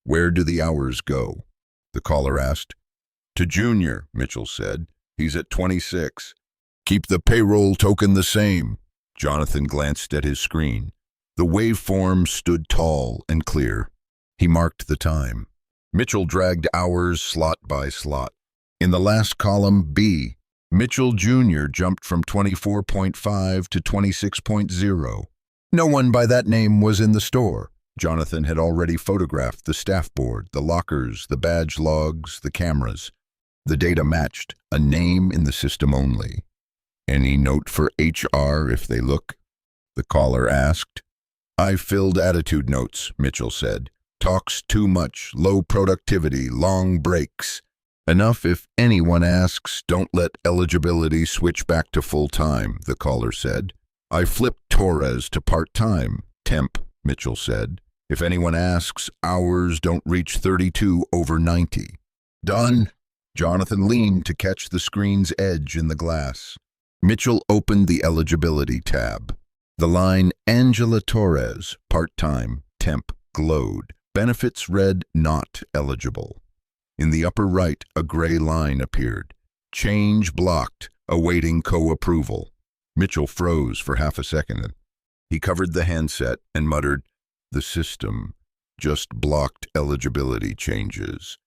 "Where do the hours go?" the caller asked. "To Junior," Mitchell said. "He's at 26. Keep the payroll token the same." Jonathan glanced at his screen. The waveform stood tall and clear. He marked the time. Mitchell dragged hours slot by slot. In the last column, B. Mitchell Jr. jumped from 24.5 to 26.0. No one by that name was in the store. Jonathan had already photographed the staff board, the lockers, the badge logs, the cameras. The data matched, a name in the system only. Any note for HR if they look? The caller asked. I filled attitude notes, Mitchell said. Talks too much, low productivity, long breaks. Enough if anyone asks, don't let eligibility switch back to full-time, the caller said. I flipped Torres to part-time, temp, Mitchell said. If anyone asks, hours don't reach 32 over 90. Done. Jonathan leaned to catch the screen's edge in the glass. Mitchell opened the eligibility tab. The line Angela Torres, part-time, temp, glowed. Benefits read not eligible. In the upper right, a gray line appeared. Change blocked, awaiting co-approval. Mitchell froze for half a second. He covered the handset and muttered, the system just blocked eligibility changes.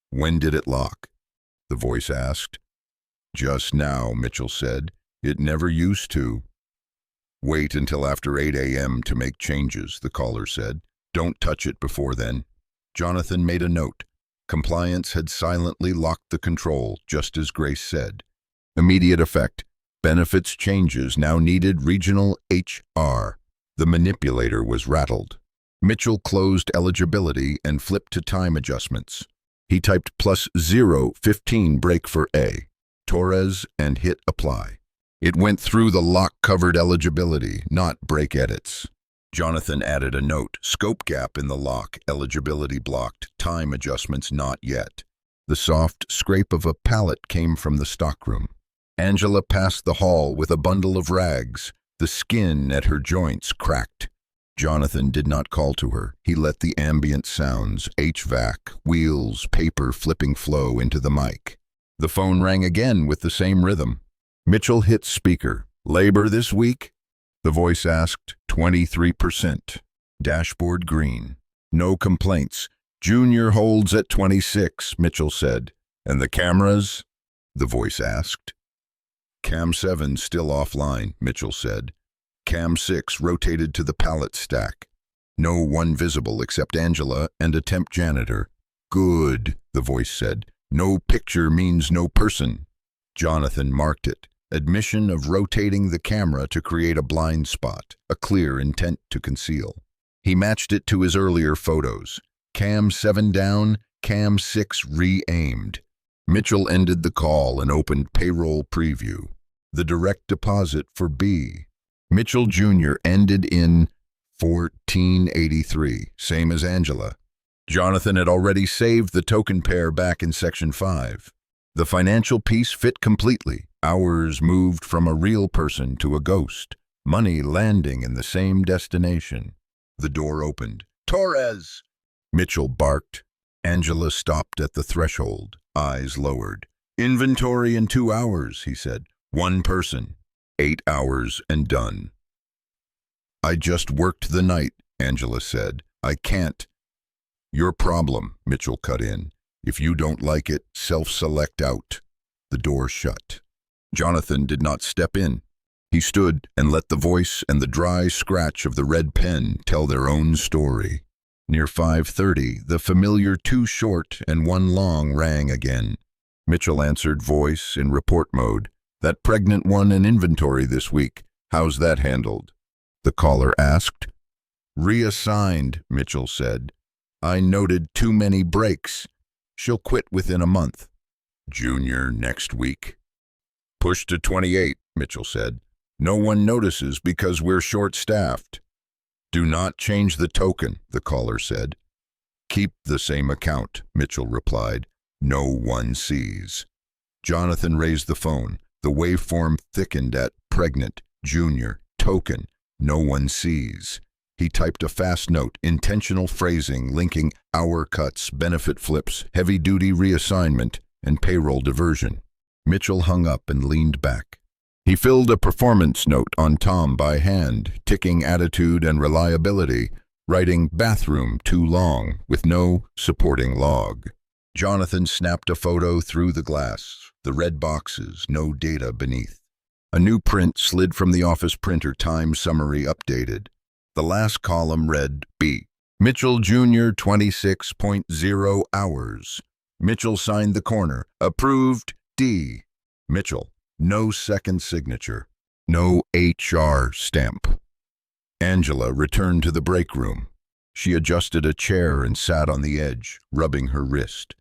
When did it lock? The voice asked. Just now, Mitchell said. It never used to. Wait until after 8 a.m. to make changes, the caller said. Don't touch it before then. Jonathan made a note. Compliance had silently locked the control, just as Grace said. Immediate effect. Benefits changes now needed regional HR. The manipulator was rattled. Mitchell closed eligibility and flipped to time adjustments. He typed +0:15 break for A, Torres, and hit apply. It went through the lock-covered eligibility, not break edits. Jonathan added a note, scope gap in the lock, eligibility blocked, time adjustments not yet. The soft scrape of a pallet came from the stockroom. Angela passed the hall with a bundle of rags. The skin at her joints cracked. Jonathan did not call to her. He let the ambient sounds, HVAC, wheels, paper flipping flow into the mic. The phone rang again with the same rhythm. Mitchell hit speaker. Labor this week? The voice asked. 23%. Dashboard green. No complaints. Junior holds at 26, Mitchell said. And the cameras? The voice asked. Cam 7 still offline, Mitchell said. Cam 6 rotated to the pallet stack. No one visible except Angela and a temp janitor. Good, the voice said. No picture means no person. Jonathan marked it. Admission of rotating the camera to create a blind spot, a clear intent to conceal. He matched it to his earlier photos. Cam 7 down, Cam 6 re-aimed. Mitchell ended the call and opened payroll preview. The direct deposit for B. Mitchell Jr. ended in 1483, same as Angela. Jonathan had already saved the token pair back in Section 5. The financial piece fit completely. Hours moved from a real person to a ghost. Money landing in the same destination. The door opened. Torres! Mitchell barked. Angela stopped at the threshold, eyes lowered. Inventory in 2 hours, he said. One person. 8 hours and done. I just worked the night, Angela said. I can't. Your problem, Mitchell cut in. If you don't like it, self-select out. The door shut. Jonathan did not step in. He stood and let the voice and the dry scratch of the red pen tell their own story. Near 5:30, the familiar 2 short and 1 long rang again. Mitchell answered voice in report mode. That pregnant one in inventory this week. How's that handled? The caller asked. Reassigned, Mitchell said. I noted too many breaks. She'll quit within a month. Junior next week. Push to 28, Mitchell said. No one notices because we're short-staffed. Do not change the token, the caller said. Keep the same account, Mitchell replied. No one sees. Jonathan raised the phone. The waveform thickened at pregnant, junior, token, no one sees. He typed a fast note, intentional phrasing linking hour cuts, benefit flips, heavy-duty reassignment, and payroll diversion. Mitchell hung up and leaned back. He filled a performance note on Tom by hand, ticking attitude and reliability, writing bathroom too long with no supporting log. Jonathan snapped a photo through the glass. The red boxes, no data beneath. A new print slid from the office printer, time summary updated. The last column read B. Mitchell Jr. 26.0 hours. Mitchell signed the corner. Approved D. Mitchell. No second signature. No HR stamp. Angela returned to the break room. She adjusted a chair and sat on the edge, rubbing her wrist.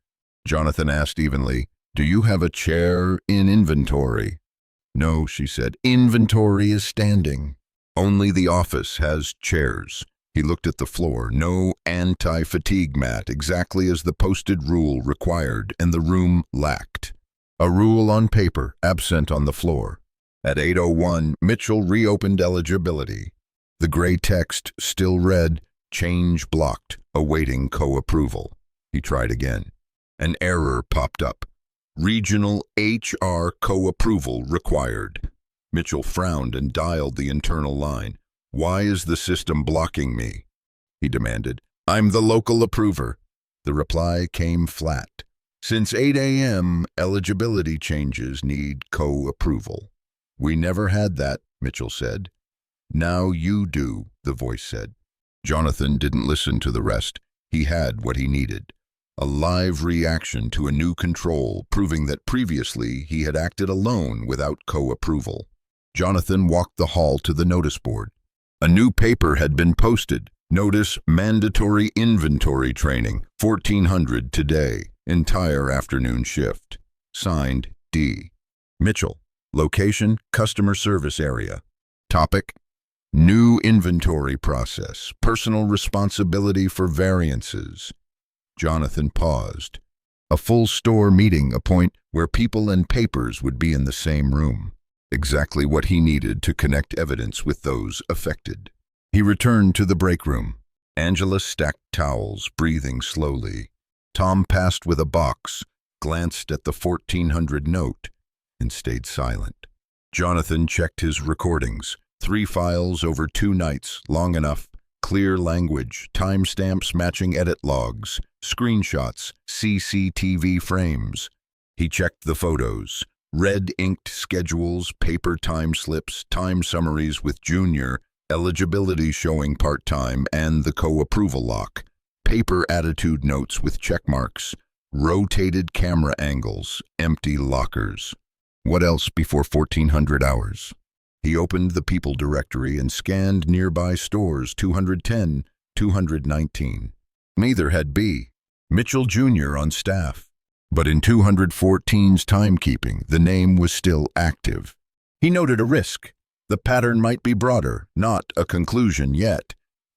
Jonathan asked evenly, "Do you have a chair in inventory?" "No," she said. "Inventory is standing. Only the office has chairs." He looked at the floor. No anti-fatigue mat, exactly as the posted rule required, and the room lacked. A rule on paper, absent on the floor. At 8:01, Mitchell reopened eligibility. The gray text still read, "Change blocked, awaiting co-approval." He tried again. An error popped up. "Regional HR co-approval required." Mitchell frowned and dialed the internal line. "Why is the system blocking me?" he demanded. "I'm the local approver." The reply came flat. "Since 8 a.m., eligibility changes need co-approval." "We never had that," Mitchell said. "Now you do," the voice said. Jonathan didn't listen to the rest. He had what he needed. A live reaction to a new control, proving that previously he had acted alone without co-approval. Jonathan walked the hall to the notice board. A new paper had been posted. Notice: mandatory inventory training, 1400 today, entire afternoon shift. Signed, D. Mitchell. Location: customer service area. Topic: new inventory process, personal responsibility for variances. Jonathan paused. A full store meeting, a point where people and papers would be in the same room. Exactly what he needed to connect evidence with those affected. He returned to the break room. Angela stacked towels, breathing slowly. Tom passed with a box, glanced at the 1400 note, and stayed silent. Jonathan checked his recordings. 3 files over 2 nights, long enough. Clear language, timestamps matching edit logs, screenshots, CCTV frames. He checked the photos. Red-inked schedules, paper time slips, time summaries with Junior, eligibility showing part-time, and the co-approval lock. Paper attitude notes with check marks. Rotated camera angles, empty lockers. What else before 1400 hours? He opened the people directory and scanned nearby stores. 210, 219. Neither had B. Mitchell Jr. on staff. But in 214's timekeeping, the name was still active. He noted a risk. The pattern might be broader, not a conclusion yet,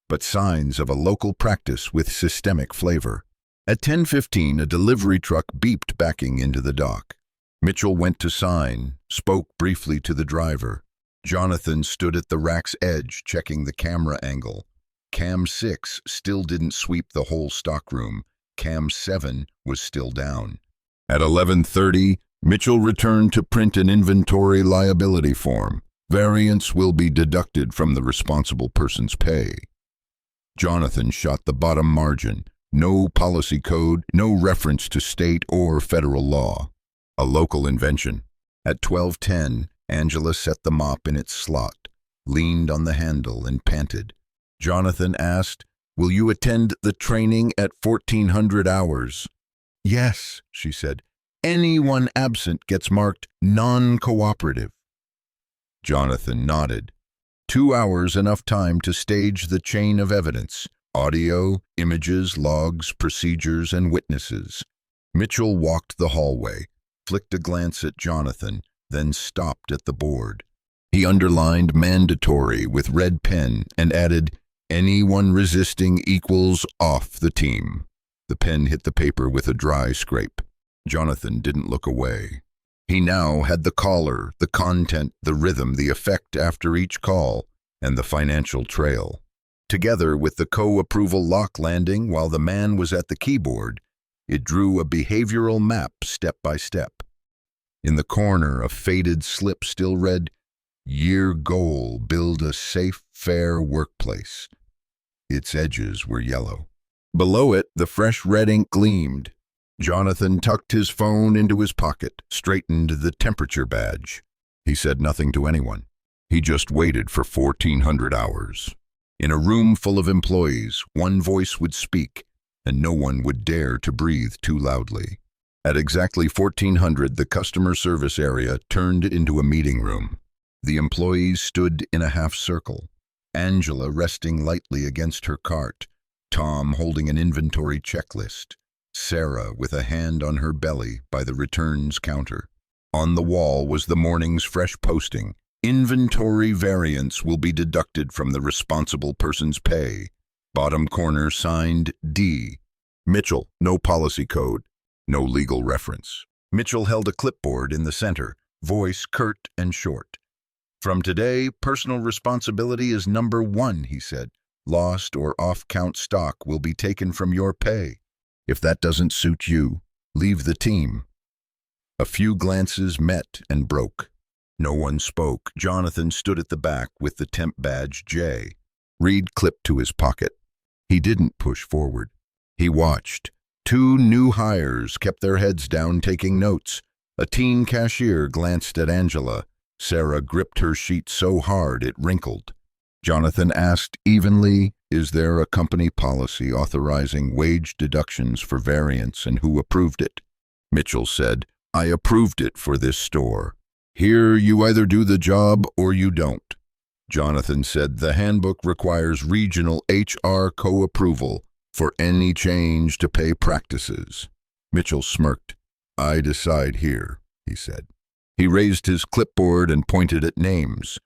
but signs of a local practice with systemic flavor. At 10:15, a delivery truck beeped backing into the dock. Mitchell went to sign, spoke briefly to the driver. Jonathan stood at the rack's edge, checking the camera angle. Cam 6 still didn't sweep the whole stockroom. Cam 7 was still down. At 11:30, Mitchell returned to print an inventory liability form. Variance will be deducted from the responsible person's pay. Jonathan shot the bottom margin. No policy code, no reference to state or federal law. A local invention. At 12:10, Angela set the mop in its slot, leaned on the handle, and panted. Jonathan asked, "Will you attend the training at 1400 hours?" "Yes," she said. "Anyone absent gets marked non-cooperative." Jonathan nodded. 2 hours, enough time to stage the chain of evidence. Audio, images, logs, procedures, and witnesses. Mitchell walked the hallway, flicked a glance at Jonathan, then stopped at the board. He underlined mandatory with red pen and added, "Anyone resisting equals off the team." The pen hit the paper with a dry scrape. Jonathan didn't look away. He now had the caller, the content, the rhythm, the effect after each call, and the financial trail. Together with the co-approval lock landing while the man was at the keyboard, it drew a behavioral map step by step. In the corner, a faded slip still read, "Year goal, build a safe, fair workplace." Its edges were yellow. Below it, the fresh red ink gleamed. Jonathan tucked his phone into his pocket, straightened the temperature badge. He said nothing to anyone. He just waited for 1400 hours. In a room full of employees, one voice would speak, and no one would dare to breathe too loudly. At exactly 1400, the customer service area turned into a meeting room. The employees stood in a half circle, Angela resting lightly against her cart, Tom holding an inventory checklist, Sarah with a hand on her belly by the returns counter. On the wall was the morning's fresh posting. Inventory variance will be deducted from the responsible person's pay. Bottom corner signed D. Mitchell, no policy code, no legal reference. Mitchell held a clipboard in the center, voice curt and short. From today, personal responsibility is number 1, he said. Lost or off-count stock will be taken from your pay. If that doesn't suit you, leave the team. A few glances met and broke. No one spoke. Jonathan stood at the back with the temp badge J. Reed clipped to his pocket. He didn't push forward. He watched. 2 new hires kept their heads down taking notes. A teen cashier glanced at Angela. Sarah gripped her sheet so hard it wrinkled. Jonathan asked evenly, "Is there a company policy authorizing wage deductions for variance, and who approved it?" Mitchell said, "I approved it for this store. Here you either do the job or you don't." Jonathan said, "The handbook requires regional HR co-approval for any change to pay practices." Mitchell smirked. "I decide here," he said. He raised his clipboard and pointed at names.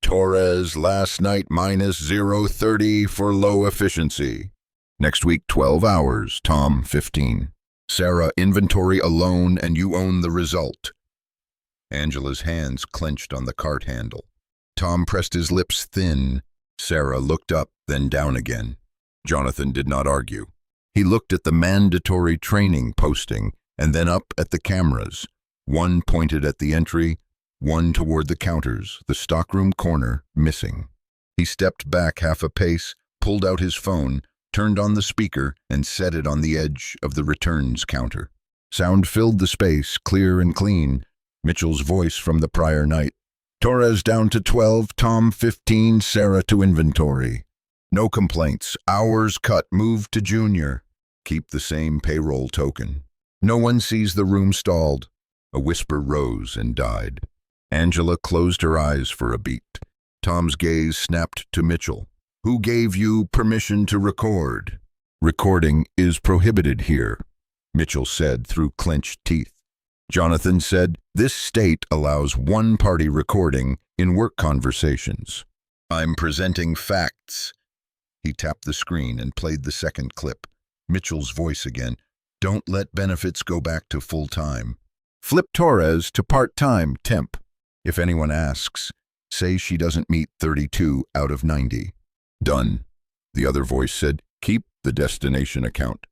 Torres last night minus 0.30 for low efficiency. Next week 12 hours, Tom 15. Sarah inventory alone and you own the result. Angela's hands clenched on the cart handle. Tom pressed his lips thin. Sarah looked up, then down again. Jonathan did not argue. He looked at the mandatory training posting and then up at the cameras. One pointed at the entry, one toward the counters, the stockroom corner missing. He stepped back half a pace, pulled out his phone, turned on the speaker, and set it on the edge of the returns counter. Sound filled the space, clear and clean. Mitchell's voice from the prior night. Torres down to 12, Tom 15, Sarah to inventory. No complaints. Hours cut, moved to junior. Keep the same payroll token. No one sees the room stalled. A whisper rose and died. Angela closed her eyes for a beat. Tom's gaze snapped to Mitchell. Who gave you permission to record? Recording is prohibited here, Mitchell said through clenched teeth. Jonathan said, this state allows one-party recording in work conversations. I'm presenting facts. He tapped the screen and played the second clip. Mitchell's voice again. Don't let benefits go back to full-time. Flip Torres to part-time temp. If anyone asks, say she doesn't meet 32 out of 90. Done. The other voice said, keep the destination account.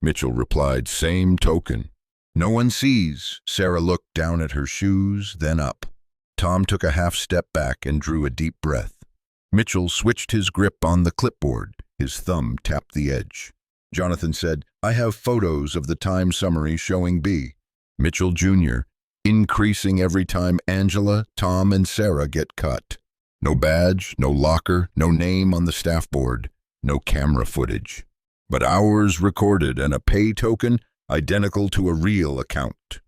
Mitchell replied, same token. No one sees. Sarah looked down at her shoes, then up. Tom took a half step back and drew a deep breath. Mitchell switched his grip on the clipboard. His thumb tapped the edge. Jonathan said, I have photos of the time summary showing B. Mitchell Jr., increasing every time Angela, Tom, and Sarah get cut. No badge, no locker, no name on the staff board, no camera footage. But hours recorded and a pay token identical to a real account.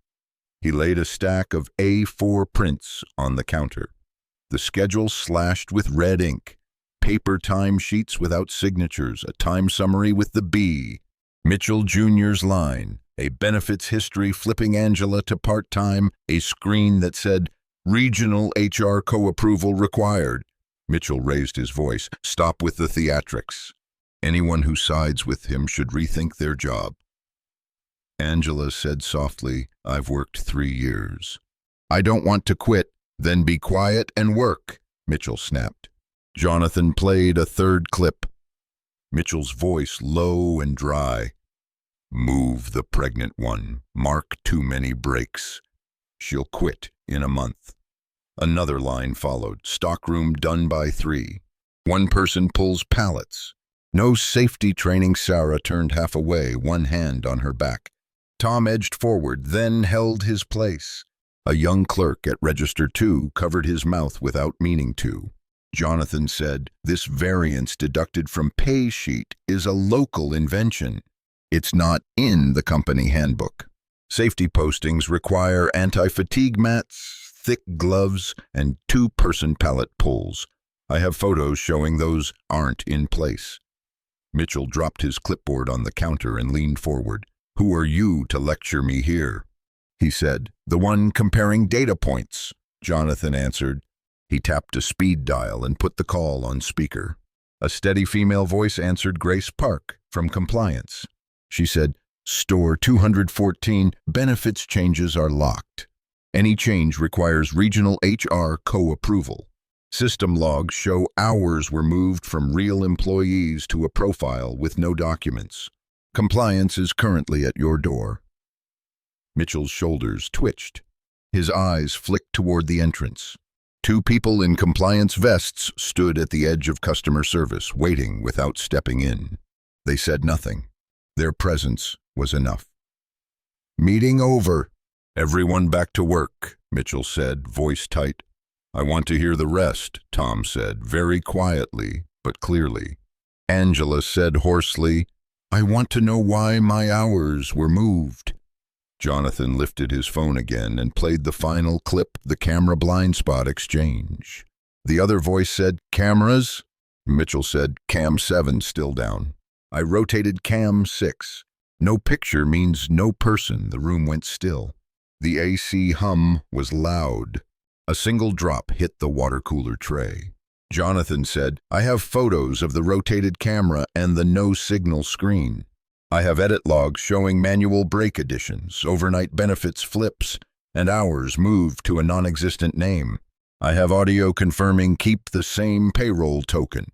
He laid a stack of A4 prints on the counter. The schedule slashed with red ink. Paper time sheets without signatures, a time summary with the B. Mitchell Jr.'s line, a benefits history flipping Angela to part-time, a screen that said, regional HR co-approval required. Mitchell raised his voice, stop with the theatrics. Anyone who sides with him should rethink their job. Angela said softly, I've worked 3 years. I don't want to quit, then be quiet and work, Mitchell snapped. Jonathan played a third clip. Mitchell's voice low and dry. Move the pregnant one. Mark too many breaks. She'll quit in a month. Another line followed. Stockroom done by 3. One person pulls pallets. No safety training. Sarah turned half away, one hand on her back. Tom edged forward, then held his place. A young clerk at Register 2 covered his mouth without meaning to. Jonathan said, "This variance deducted from pay sheet is a local invention. It's not in the company handbook. Safety postings require anti-fatigue mats, thick gloves, and two-person pallet pulls. I have photos showing those aren't in place." Mitchell dropped his clipboard on the counter and leaned forward. "Who are you to lecture me here?" he said. "The one comparing data points," Jonathan answered. He tapped a speed dial and put the call on speaker. A steady female voice answered. Grace Park from compliance. She said, "Store 214, benefits changes are locked. Any change requires regional HR co-approval. System logs show hours were moved from real employees to a profile with no documents. Compliance is currently at your door." Mitchell's shoulders twitched. His eyes flicked toward the entrance. Two people in compliance vests stood at the edge of customer service, waiting without stepping in. They said nothing. Their presence was enough. "Meeting over. Everyone back to work," Mitchell said, voice tight. "I want to hear the rest," Tom said, very quietly but clearly. Angela said hoarsely, "I want to know why my hours were moved." Jonathan lifted his phone again and played the final clip, the camera blind spot exchange. The other voice said, "Cameras?" Mitchell said, "Cam 7 still down. I rotated Cam 6. No picture means no person." The room went still. The AC hum was loud. A single drop hit the water cooler tray. Jonathan said, "I have photos of the rotated camera and the no-signal screen. I have edit logs showing manual break additions, overnight benefits flips, and hours moved to a non-existent name. I have audio confirming keep the same payroll token."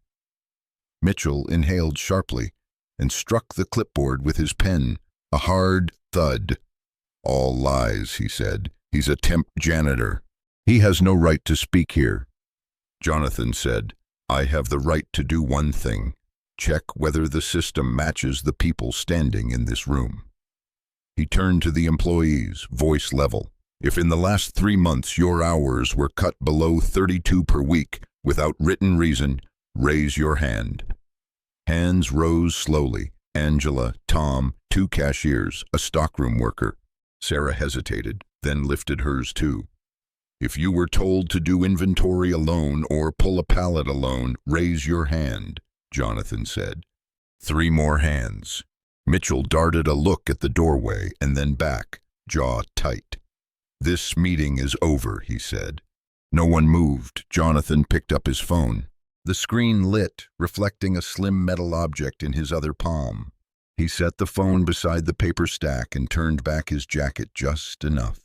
Mitchell inhaled sharply and struck the clipboard with his pen. A hard thud. "All lies," he said. "He's a temp janitor. He has no right to speak here." Jonathan said, "I have the right to do one thing. Check whether the system matches the people standing in this room." He turned to the employees, voice level. "If in the last 3 months your hours were cut below 32 per week without written reason, raise your hand." Hands rose slowly. Angela, Tom, 2 cashiers, a stockroom worker. Sarah hesitated, then lifted hers too. "If you were told to do inventory alone or pull a pallet alone, raise your hand," Jonathan said. 3 more hands. Mitchell darted a look at the doorway and then back, jaw tight. "This meeting is over," he said. No one moved. Jonathan picked up his phone. The screen lit, reflecting a slim metal object in his other palm. He set the phone beside the paper stack and turned back his jacket just enough.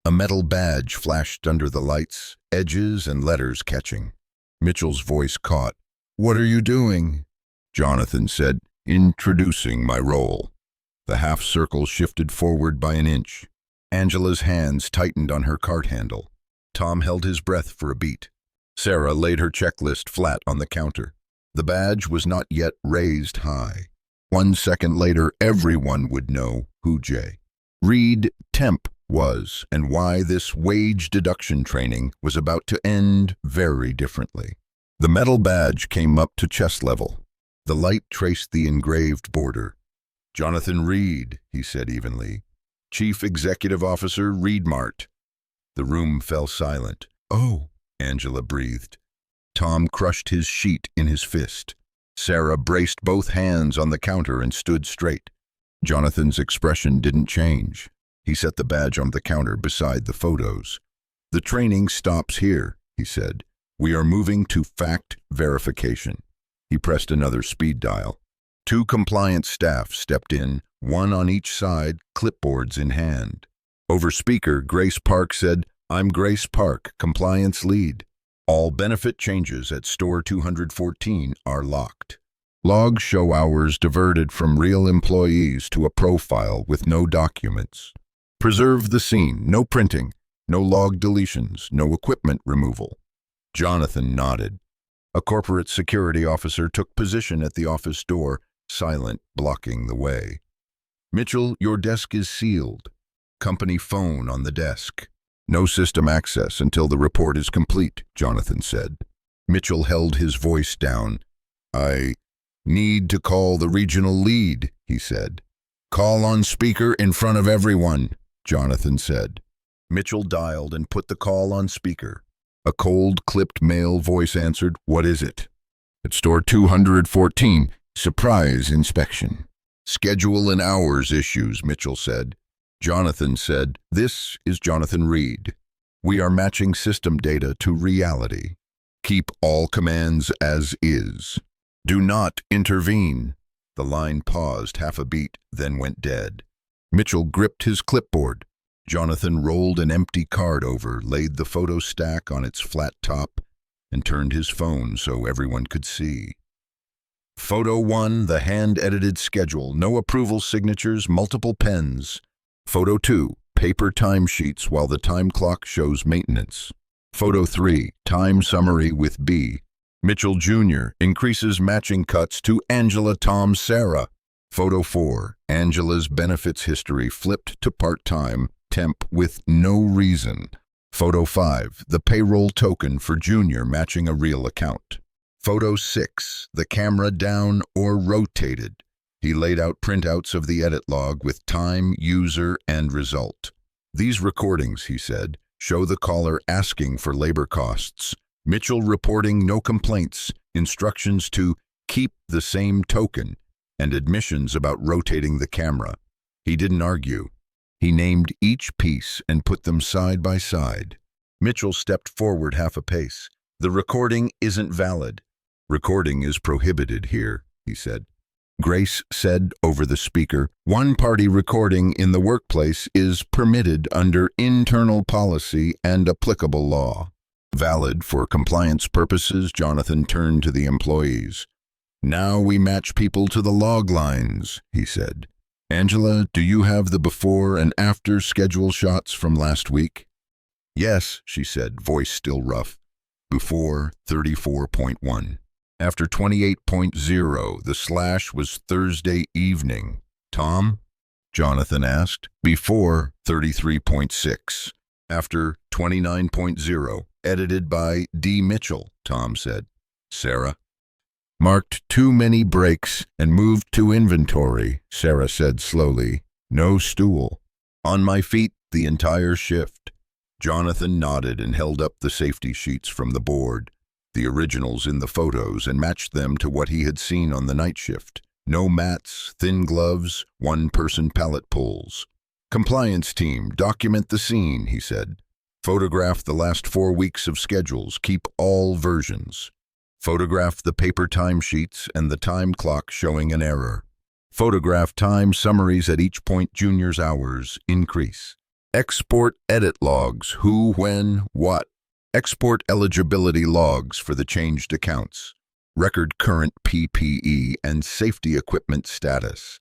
A metal badge flashed under the lights, edges and letters catching. Mitchell's voice caught. "What are you doing?" Jonathan said, "Introducing my role." The half circle shifted forward by an inch. Angela's hands tightened on her cart handle. Tom held his breath for a beat. Sarah laid her checklist flat on the counter. The badge was not yet raised high. 1 second later, everyone would know who J. Reed Temp was and why this wage deduction training was about to end very differently. The metal badge came up to chest level. The light traced the engraved border. "Jonathan Reed," he said evenly. "Chief Executive Officer, Reedmart." The room fell silent. "Oh," Angela breathed. Tom crushed his sheet in his fist. Sarah braced both hands on the counter and stood straight. Jonathan's expression didn't change. He set the badge on the counter beside the photos. "The training stops here," he said. "We are moving to fact verification." He pressed another speed dial. 2 compliance staff stepped in, 1 on each side, clipboards in hand. Over speaker, Grace Park said, "I'm Grace Park, compliance lead. All benefit changes at store 214 are locked. Logs show hours diverted from real employees to a profile with no documents. Preserve the scene, no printing, no log deletions, no equipment removal." Jonathan nodded. A corporate security officer took position at the office door, silent, blocking the way. Mitchell, your desk is sealed. Company phone on the desk. No system access until the report is complete, Jonathan said. Mitchell held his voice down. I need to call the regional lead, he said. Call on speaker in front of everyone, Jonathan said. Mitchell dialed and put the call on speaker. A cold, clipped male voice answered, What is it? At store 214, surprise inspection. Schedule and hours issues, Mitchell said. Jonathan said, This is Jonathan Reed. We are matching system data to reality. Keep all commands as is. Do not intervene. The line paused half a beat, then went dead. Mitchell gripped his clipboard. Jonathan rolled an empty card over, laid the photo stack on its flat top, and turned his phone so everyone could see. Photo 1, the hand-edited schedule, no approval signatures, multiple pens. Photo 2, paper timesheets while the time clock shows maintenance. Photo 3, time summary with B. Mitchell Jr. increases matching cuts to Angela, Tom, Sarah. Photo 4, Angela's benefits history flipped to part-time, temp with no reason. Photo 5, the payroll token for Junior matching a real account. Photo 6, the camera down or rotated. He laid out printouts of the edit log with time, user, and result. These recordings, he said, show the caller asking for labor costs, Mitchell reporting no complaints, instructions to keep the same token, and admissions about rotating the camera. He didn't argue. He named each piece and put them side by side. Mitchell stepped forward half a pace. The recording isn't valid. Recording is prohibited here, he said. Grace said over the speaker, one-party recording in the workplace is permitted under internal policy and applicable law. Valid for compliance purposes, Jonathan turned to the employees. Now we match people to the log lines, he said. Angela, do you have the before and after schedule shots from last week? Yes, she said, voice still rough. Before 34.1. After 28.0, the slash was Thursday evening. Tom? Jonathan asked. Before 33.6. After 29.0. Edited by D. Mitchell, Tom said. Sarah? Marked too many breaks and moved to inventory, Sarah said slowly. No stool. On my feet the entire shift. Jonathan nodded and held up the safety sheets from the board, the originals in the photos, and matched them to what he had seen on the night shift. No mats, thin gloves, one-person pallet pulls. Compliance team, document the scene, he said. Photograph the last 4 weeks of schedules, keep all versions. Photograph the paper timesheets and the time clock showing an error. Photograph time summaries at each point Junior's hours, increase. Export edit logs, who, when, what. Export eligibility logs for the changed accounts. Record current PPE and safety equipment status.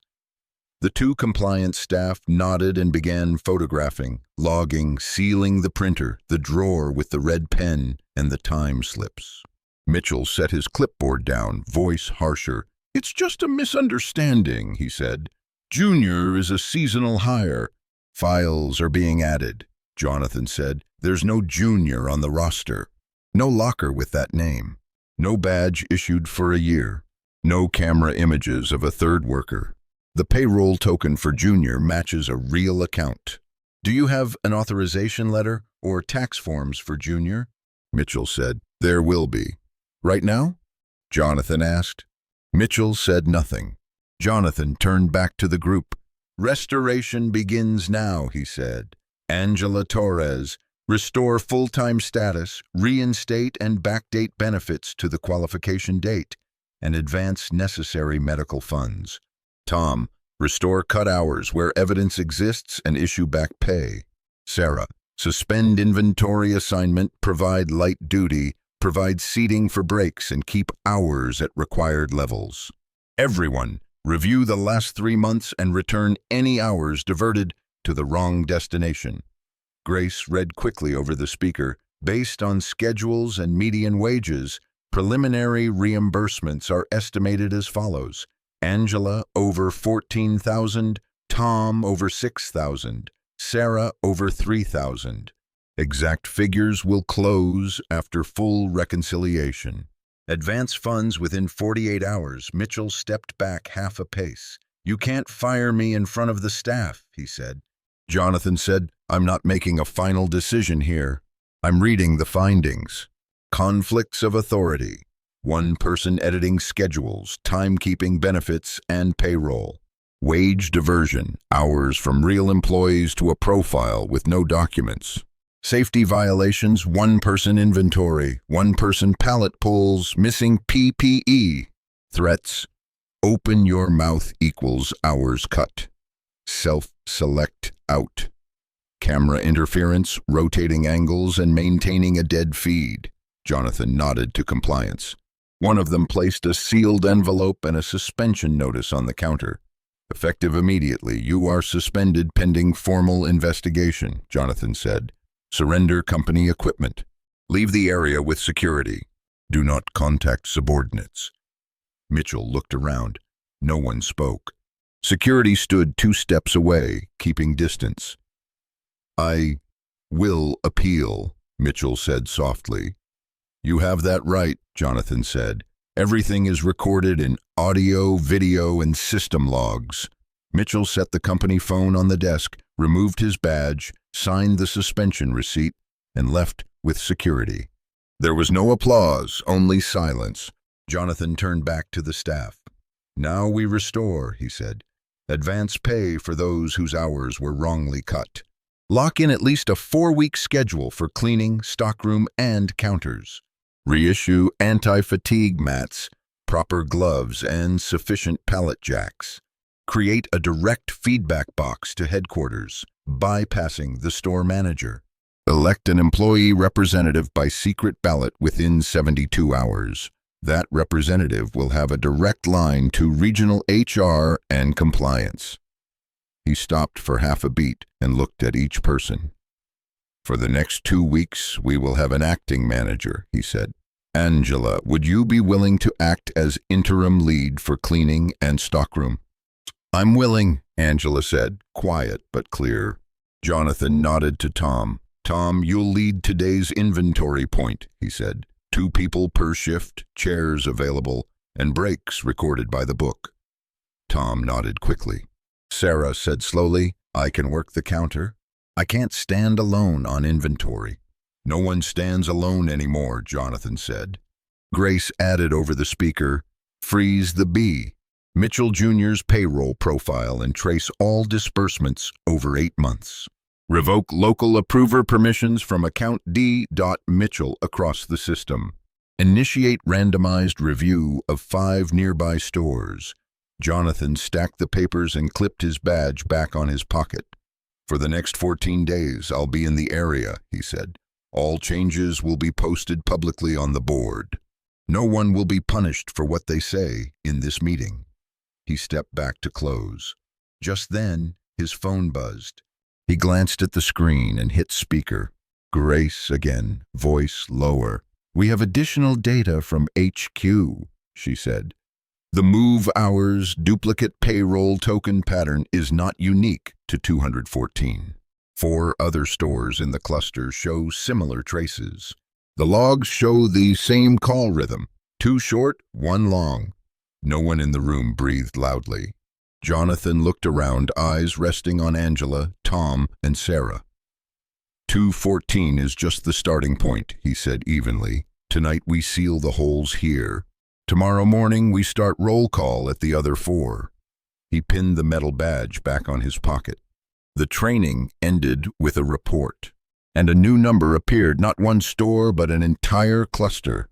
The two compliance staff nodded and began photographing, logging, sealing the printer, the drawer with the red pen, and the time slips. Mitchell set his clipboard down, voice harsher. It's just a misunderstanding, he said. Junior is a seasonal hire. Files are being added, Jonathan said. There's no Junior on the roster. No locker with that name. No badge issued for a year. No camera images of a third worker. The payroll token for Junior matches a real account. Do you have an authorization letter or tax forms for Junior? Mitchell said, There will be. Right now? Jonathan asked. Mitchell said nothing. Jonathan turned back to the group. Restoration begins now, he said. Angela Torres, restore full-time status, reinstate and backdate benefits to the qualification date, and advance necessary medical funds. Tom, restore cut hours where evidence exists and issue back pay. Sarah, suspend inventory assignment, provide light duty, provide seating for breaks, and keep hours at required levels. Everyone, review the last 3 months and return any hours diverted to the wrong destination. Grace read quickly over the speaker. Based on schedules and median wages, preliminary reimbursements are estimated as follows. Angela over $14,000, Tom over 6,000, Sarah over 3,000. Exact figures will close after full reconciliation. Advance funds within 48 hours. Mitchell stepped back half a pace. You can't fire me in front of the staff, he said. Jonathan said, I'm not making a final decision here. I'm reading the findings. Conflicts of authority. One person editing schedules, timekeeping benefits, and payroll. Wage diversion, hours from real employees to a profile with no documents. Safety violations, one person inventory, one person pallet pulls, missing PPE. Threats, open your mouth equals hours cut. Self-select out. Camera interference, rotating angles, and maintaining a dead feed. Jonathan nodded to compliance. One of them placed a sealed envelope and a suspension notice on the counter. Effective immediately, you are suspended pending formal investigation, Jonathan said. Surrender company equipment. Leave the area with security. Do not contact subordinates. Mitchell looked around. No one spoke. Security stood 2 steps away, keeping distance. I will appeal, Mitchell said softly. You have that right, Jonathan said. Everything is recorded in audio, video, and system logs. Mitchell set the company phone on the desk, removed his badge, signed the suspension receipt, and left with security. There was no applause, only silence. Jonathan turned back to the staff. Now we restore, he said. Advance pay for those whose hours were wrongly cut. Lock in at least a 4-week schedule for cleaning, stockroom, and counters. Reissue anti-fatigue mats, proper gloves, and sufficient pallet jacks. Create a direct feedback box to headquarters, bypassing the store manager. Elect an employee representative by secret ballot within 72 hours. That representative will have a direct line to regional HR and compliance. He stopped for half a beat and looked at each person. For the next 2 weeks, we will have an acting manager, he said. Angela, would you be willing to act as interim lead for cleaning and stockroom? I'm willing, Angela said, quiet but clear. Jonathan nodded to Tom. Tom, you'll lead today's inventory point, he said. 2 people per shift, chairs available, and breaks recorded by the book. Tom nodded quickly. Sarah said slowly, I can work the counter. I can't stand alone on inventory. No one stands alone anymore, Jonathan said. Grace added over the speaker, freeze the B. Mitchell Jr.'s payroll profile and trace all disbursements over 8 months. Revoke local approver permissions from account D. Mitchell across the system. Initiate randomized review of 5 nearby stores. Jonathan stacked the papers and clipped his badge back on his pocket. For the next 14 days, I'll be in the area, he said. All changes will be posted publicly on the board. No one will be punished for what they say in this meeting. He stepped back to close. Just then, his phone buzzed. He glanced at the screen and hit speaker. Grace again, voice lower. We have additional data from HQ, she said. The move hours duplicate payroll token pattern is not unique to 214. 4 other stores in the cluster show similar traces. The logs show the same call rhythm, 2 short, 1 long. No one in the room breathed loudly. Jonathan looked around, eyes resting on Angela, Tom, and Sarah. 214 is just the starting point, he said evenly. Tonight we seal the holes here. Tomorrow morning we start roll call at the other 4. He pinned the metal badge back on his pocket. The training ended with a report, and a new number appeared, not one store but an entire cluster.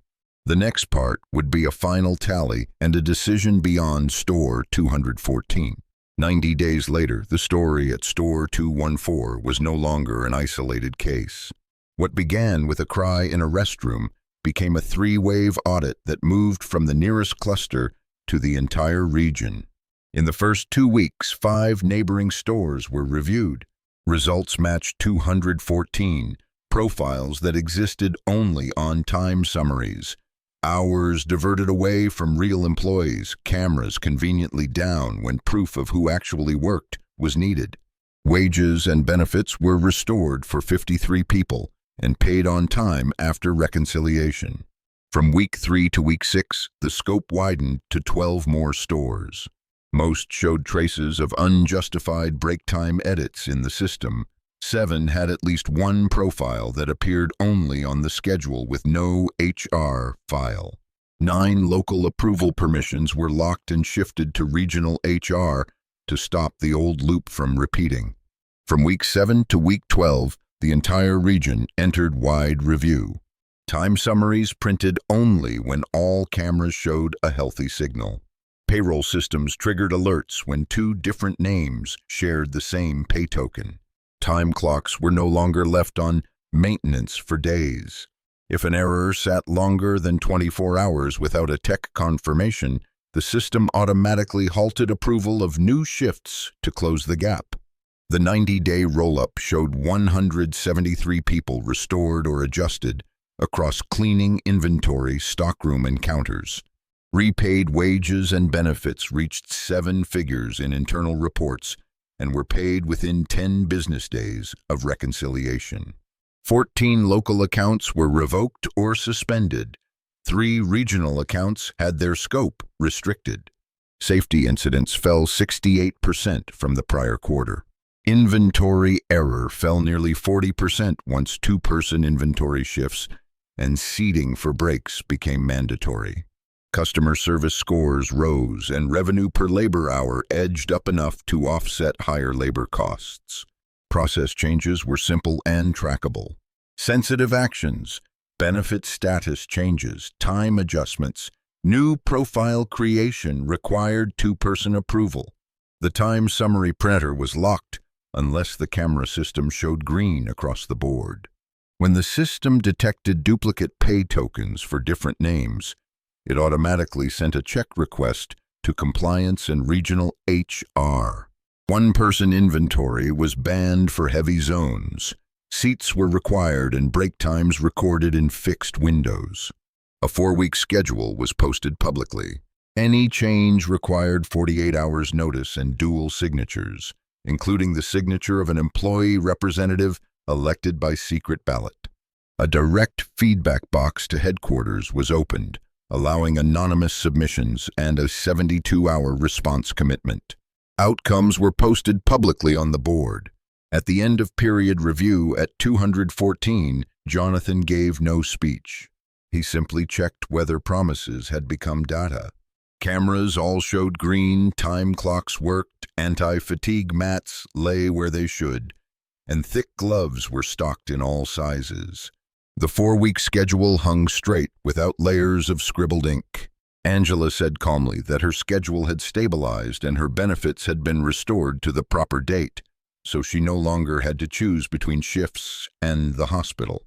The next part would be a final tally and a decision beyond store 214. 90 days later, the story at store 214 was no longer an isolated case. What began with a cry in a restroom became a 3-wave audit that moved from the nearest cluster to the entire region. In the first 2 weeks, 5 neighboring stores were reviewed. Results matched 214, profiles that existed only on time summaries. Hours diverted away from real employees, cameras conveniently down when proof of who actually worked was needed. Wages and benefits were restored for 53 people and paid on time after reconciliation. From week 3 to week 6, the scope widened to 12 more stores. Most showed traces of unjustified break time edits in the system. 7 had at least one profile that appeared only on the schedule with no HR file. 9 local approval permissions were locked and shifted to regional HR to stop the old loop from repeating. From week 7 to week 12, the entire region entered wide review. Time summaries printed only when all cameras showed a healthy signal. Payroll systems triggered alerts when 2 different names shared the same pay token. Time clocks were no longer left on maintenance for days. If an error sat longer than 24 hours without a tech confirmation, the system automatically halted approval of new shifts to close the gap. The 90-day roll-up showed 173 people restored or adjusted across cleaning, inventory, stockroom, and counters. Repaid wages and benefits reached 7 figures in internal reports and were paid within 10 business days of reconciliation. 14 local accounts were revoked or suspended. 3 regional accounts had their scope restricted. Safety incidents fell 68% from the prior quarter. Inventory error fell nearly 40% once 2-person inventory shifts and seating for breaks became mandatory. Customer service scores rose and revenue per labor hour edged up enough to offset higher labor costs. Process changes were simple and trackable. Sensitive actions, benefit status changes, time adjustments, new profile creation required 2-person approval. The time summary printer was locked unless the camera system showed green across the board. When the system detected duplicate pay tokens for different names, it automatically sent a check request to compliance and regional HR. 1-person inventory was banned for heavy zones. Seats were required and break times recorded in fixed windows. A 4-week schedule was posted publicly. Any change required 48 hours notice and dual signatures, including the signature of an employee representative elected by secret ballot. A direct feedback box to headquarters was opened, allowing anonymous submissions and a 72-hour response commitment. Outcomes were posted publicly on the board. At the end of period review at 214, Jonathan gave no speech. He simply checked whether promises had become data. Cameras all showed green, time clocks worked, anti-fatigue mats lay where they should, and thick gloves were stocked in all sizes. The 4-week schedule hung straight without layers of scribbled ink. Angela said calmly that her schedule had stabilized and her benefits had been restored to the proper date, so she no longer had to choose between shifts and the hospital.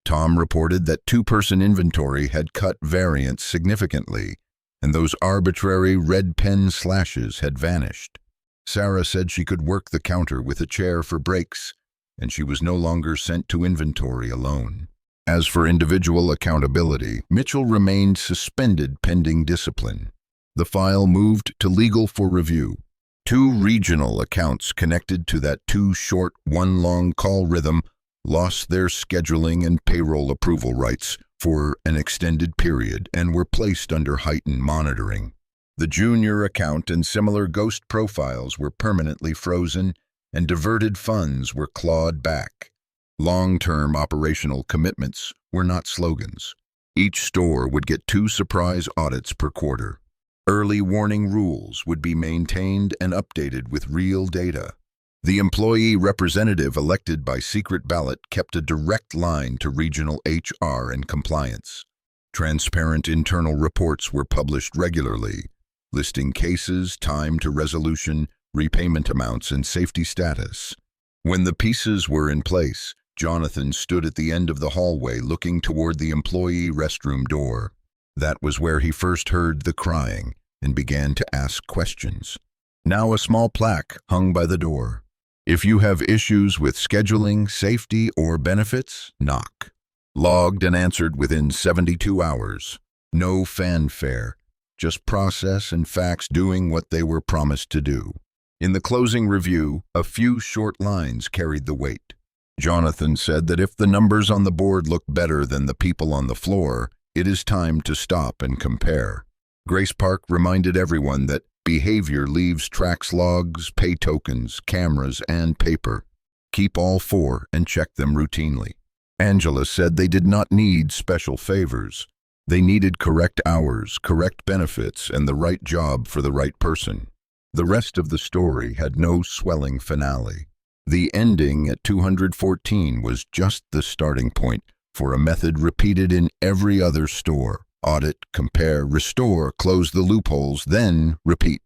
Tom reported that 2-person inventory had cut variance significantly, and those arbitrary red pen slashes had vanished. Sarah said she could work the counter with a chair for breaks, and she was no longer sent to inventory alone. As for individual accountability, Mitchell remained suspended pending discipline. The file moved to legal for review. 2 regional accounts connected to that 2-short, 1-long call rhythm lost their scheduling and payroll approval rights for an extended period and were placed under heightened monitoring. The junior account and similar ghost profiles were permanently frozen, and diverted funds were clawed back. Long-term operational commitments were not slogans. Each store would get 2 surprise audits per quarter. Early warning rules would be maintained and updated with real data. The employee representative elected by secret ballot kept a direct line to regional HR and compliance. Transparent internal reports were published regularly, listing cases, time to resolution, repayment amounts, and safety status. When the pieces were in place, Jonathan stood at the end of the hallway looking toward the employee restroom door. That was where he first heard the crying and began to ask questions. Now a small plaque hung by the door. If you have issues with scheduling, safety, or benefits, knock. Logged and answered within 72 hours. No fanfare, just process and facts doing what they were promised to do. In the closing review, a few short lines carried the weight. Jonathan said that if the numbers on the board look better than the people on the floor, it is time to stop and compare. Grace Park reminded everyone that behavior leaves tracks, logs, pay tokens, cameras, and paper. Keep all four and check them routinely. Angela said they did not need special favors. They needed correct hours, correct benefits, and the right job for the right person. The rest of the story had no swelling finale. The ending at 214 was just the starting point for a method repeated in every other store. Audit, compare, restore, close the loopholes, then repeat.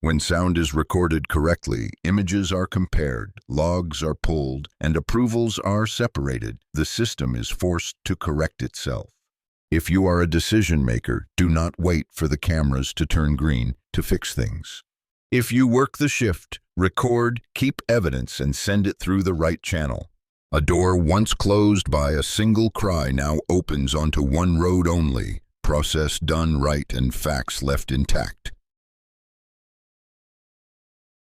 When sound is recorded correctly, images are compared, logs are pulled, and approvals are separated. The system is forced to correct itself. If you are a decision maker, do not wait for the cameras to turn green to fix things. If you work the shift, record, keep evidence, and send it through the right channel. A door once closed by a single cry now opens onto one road only. Process done right and facts left intact.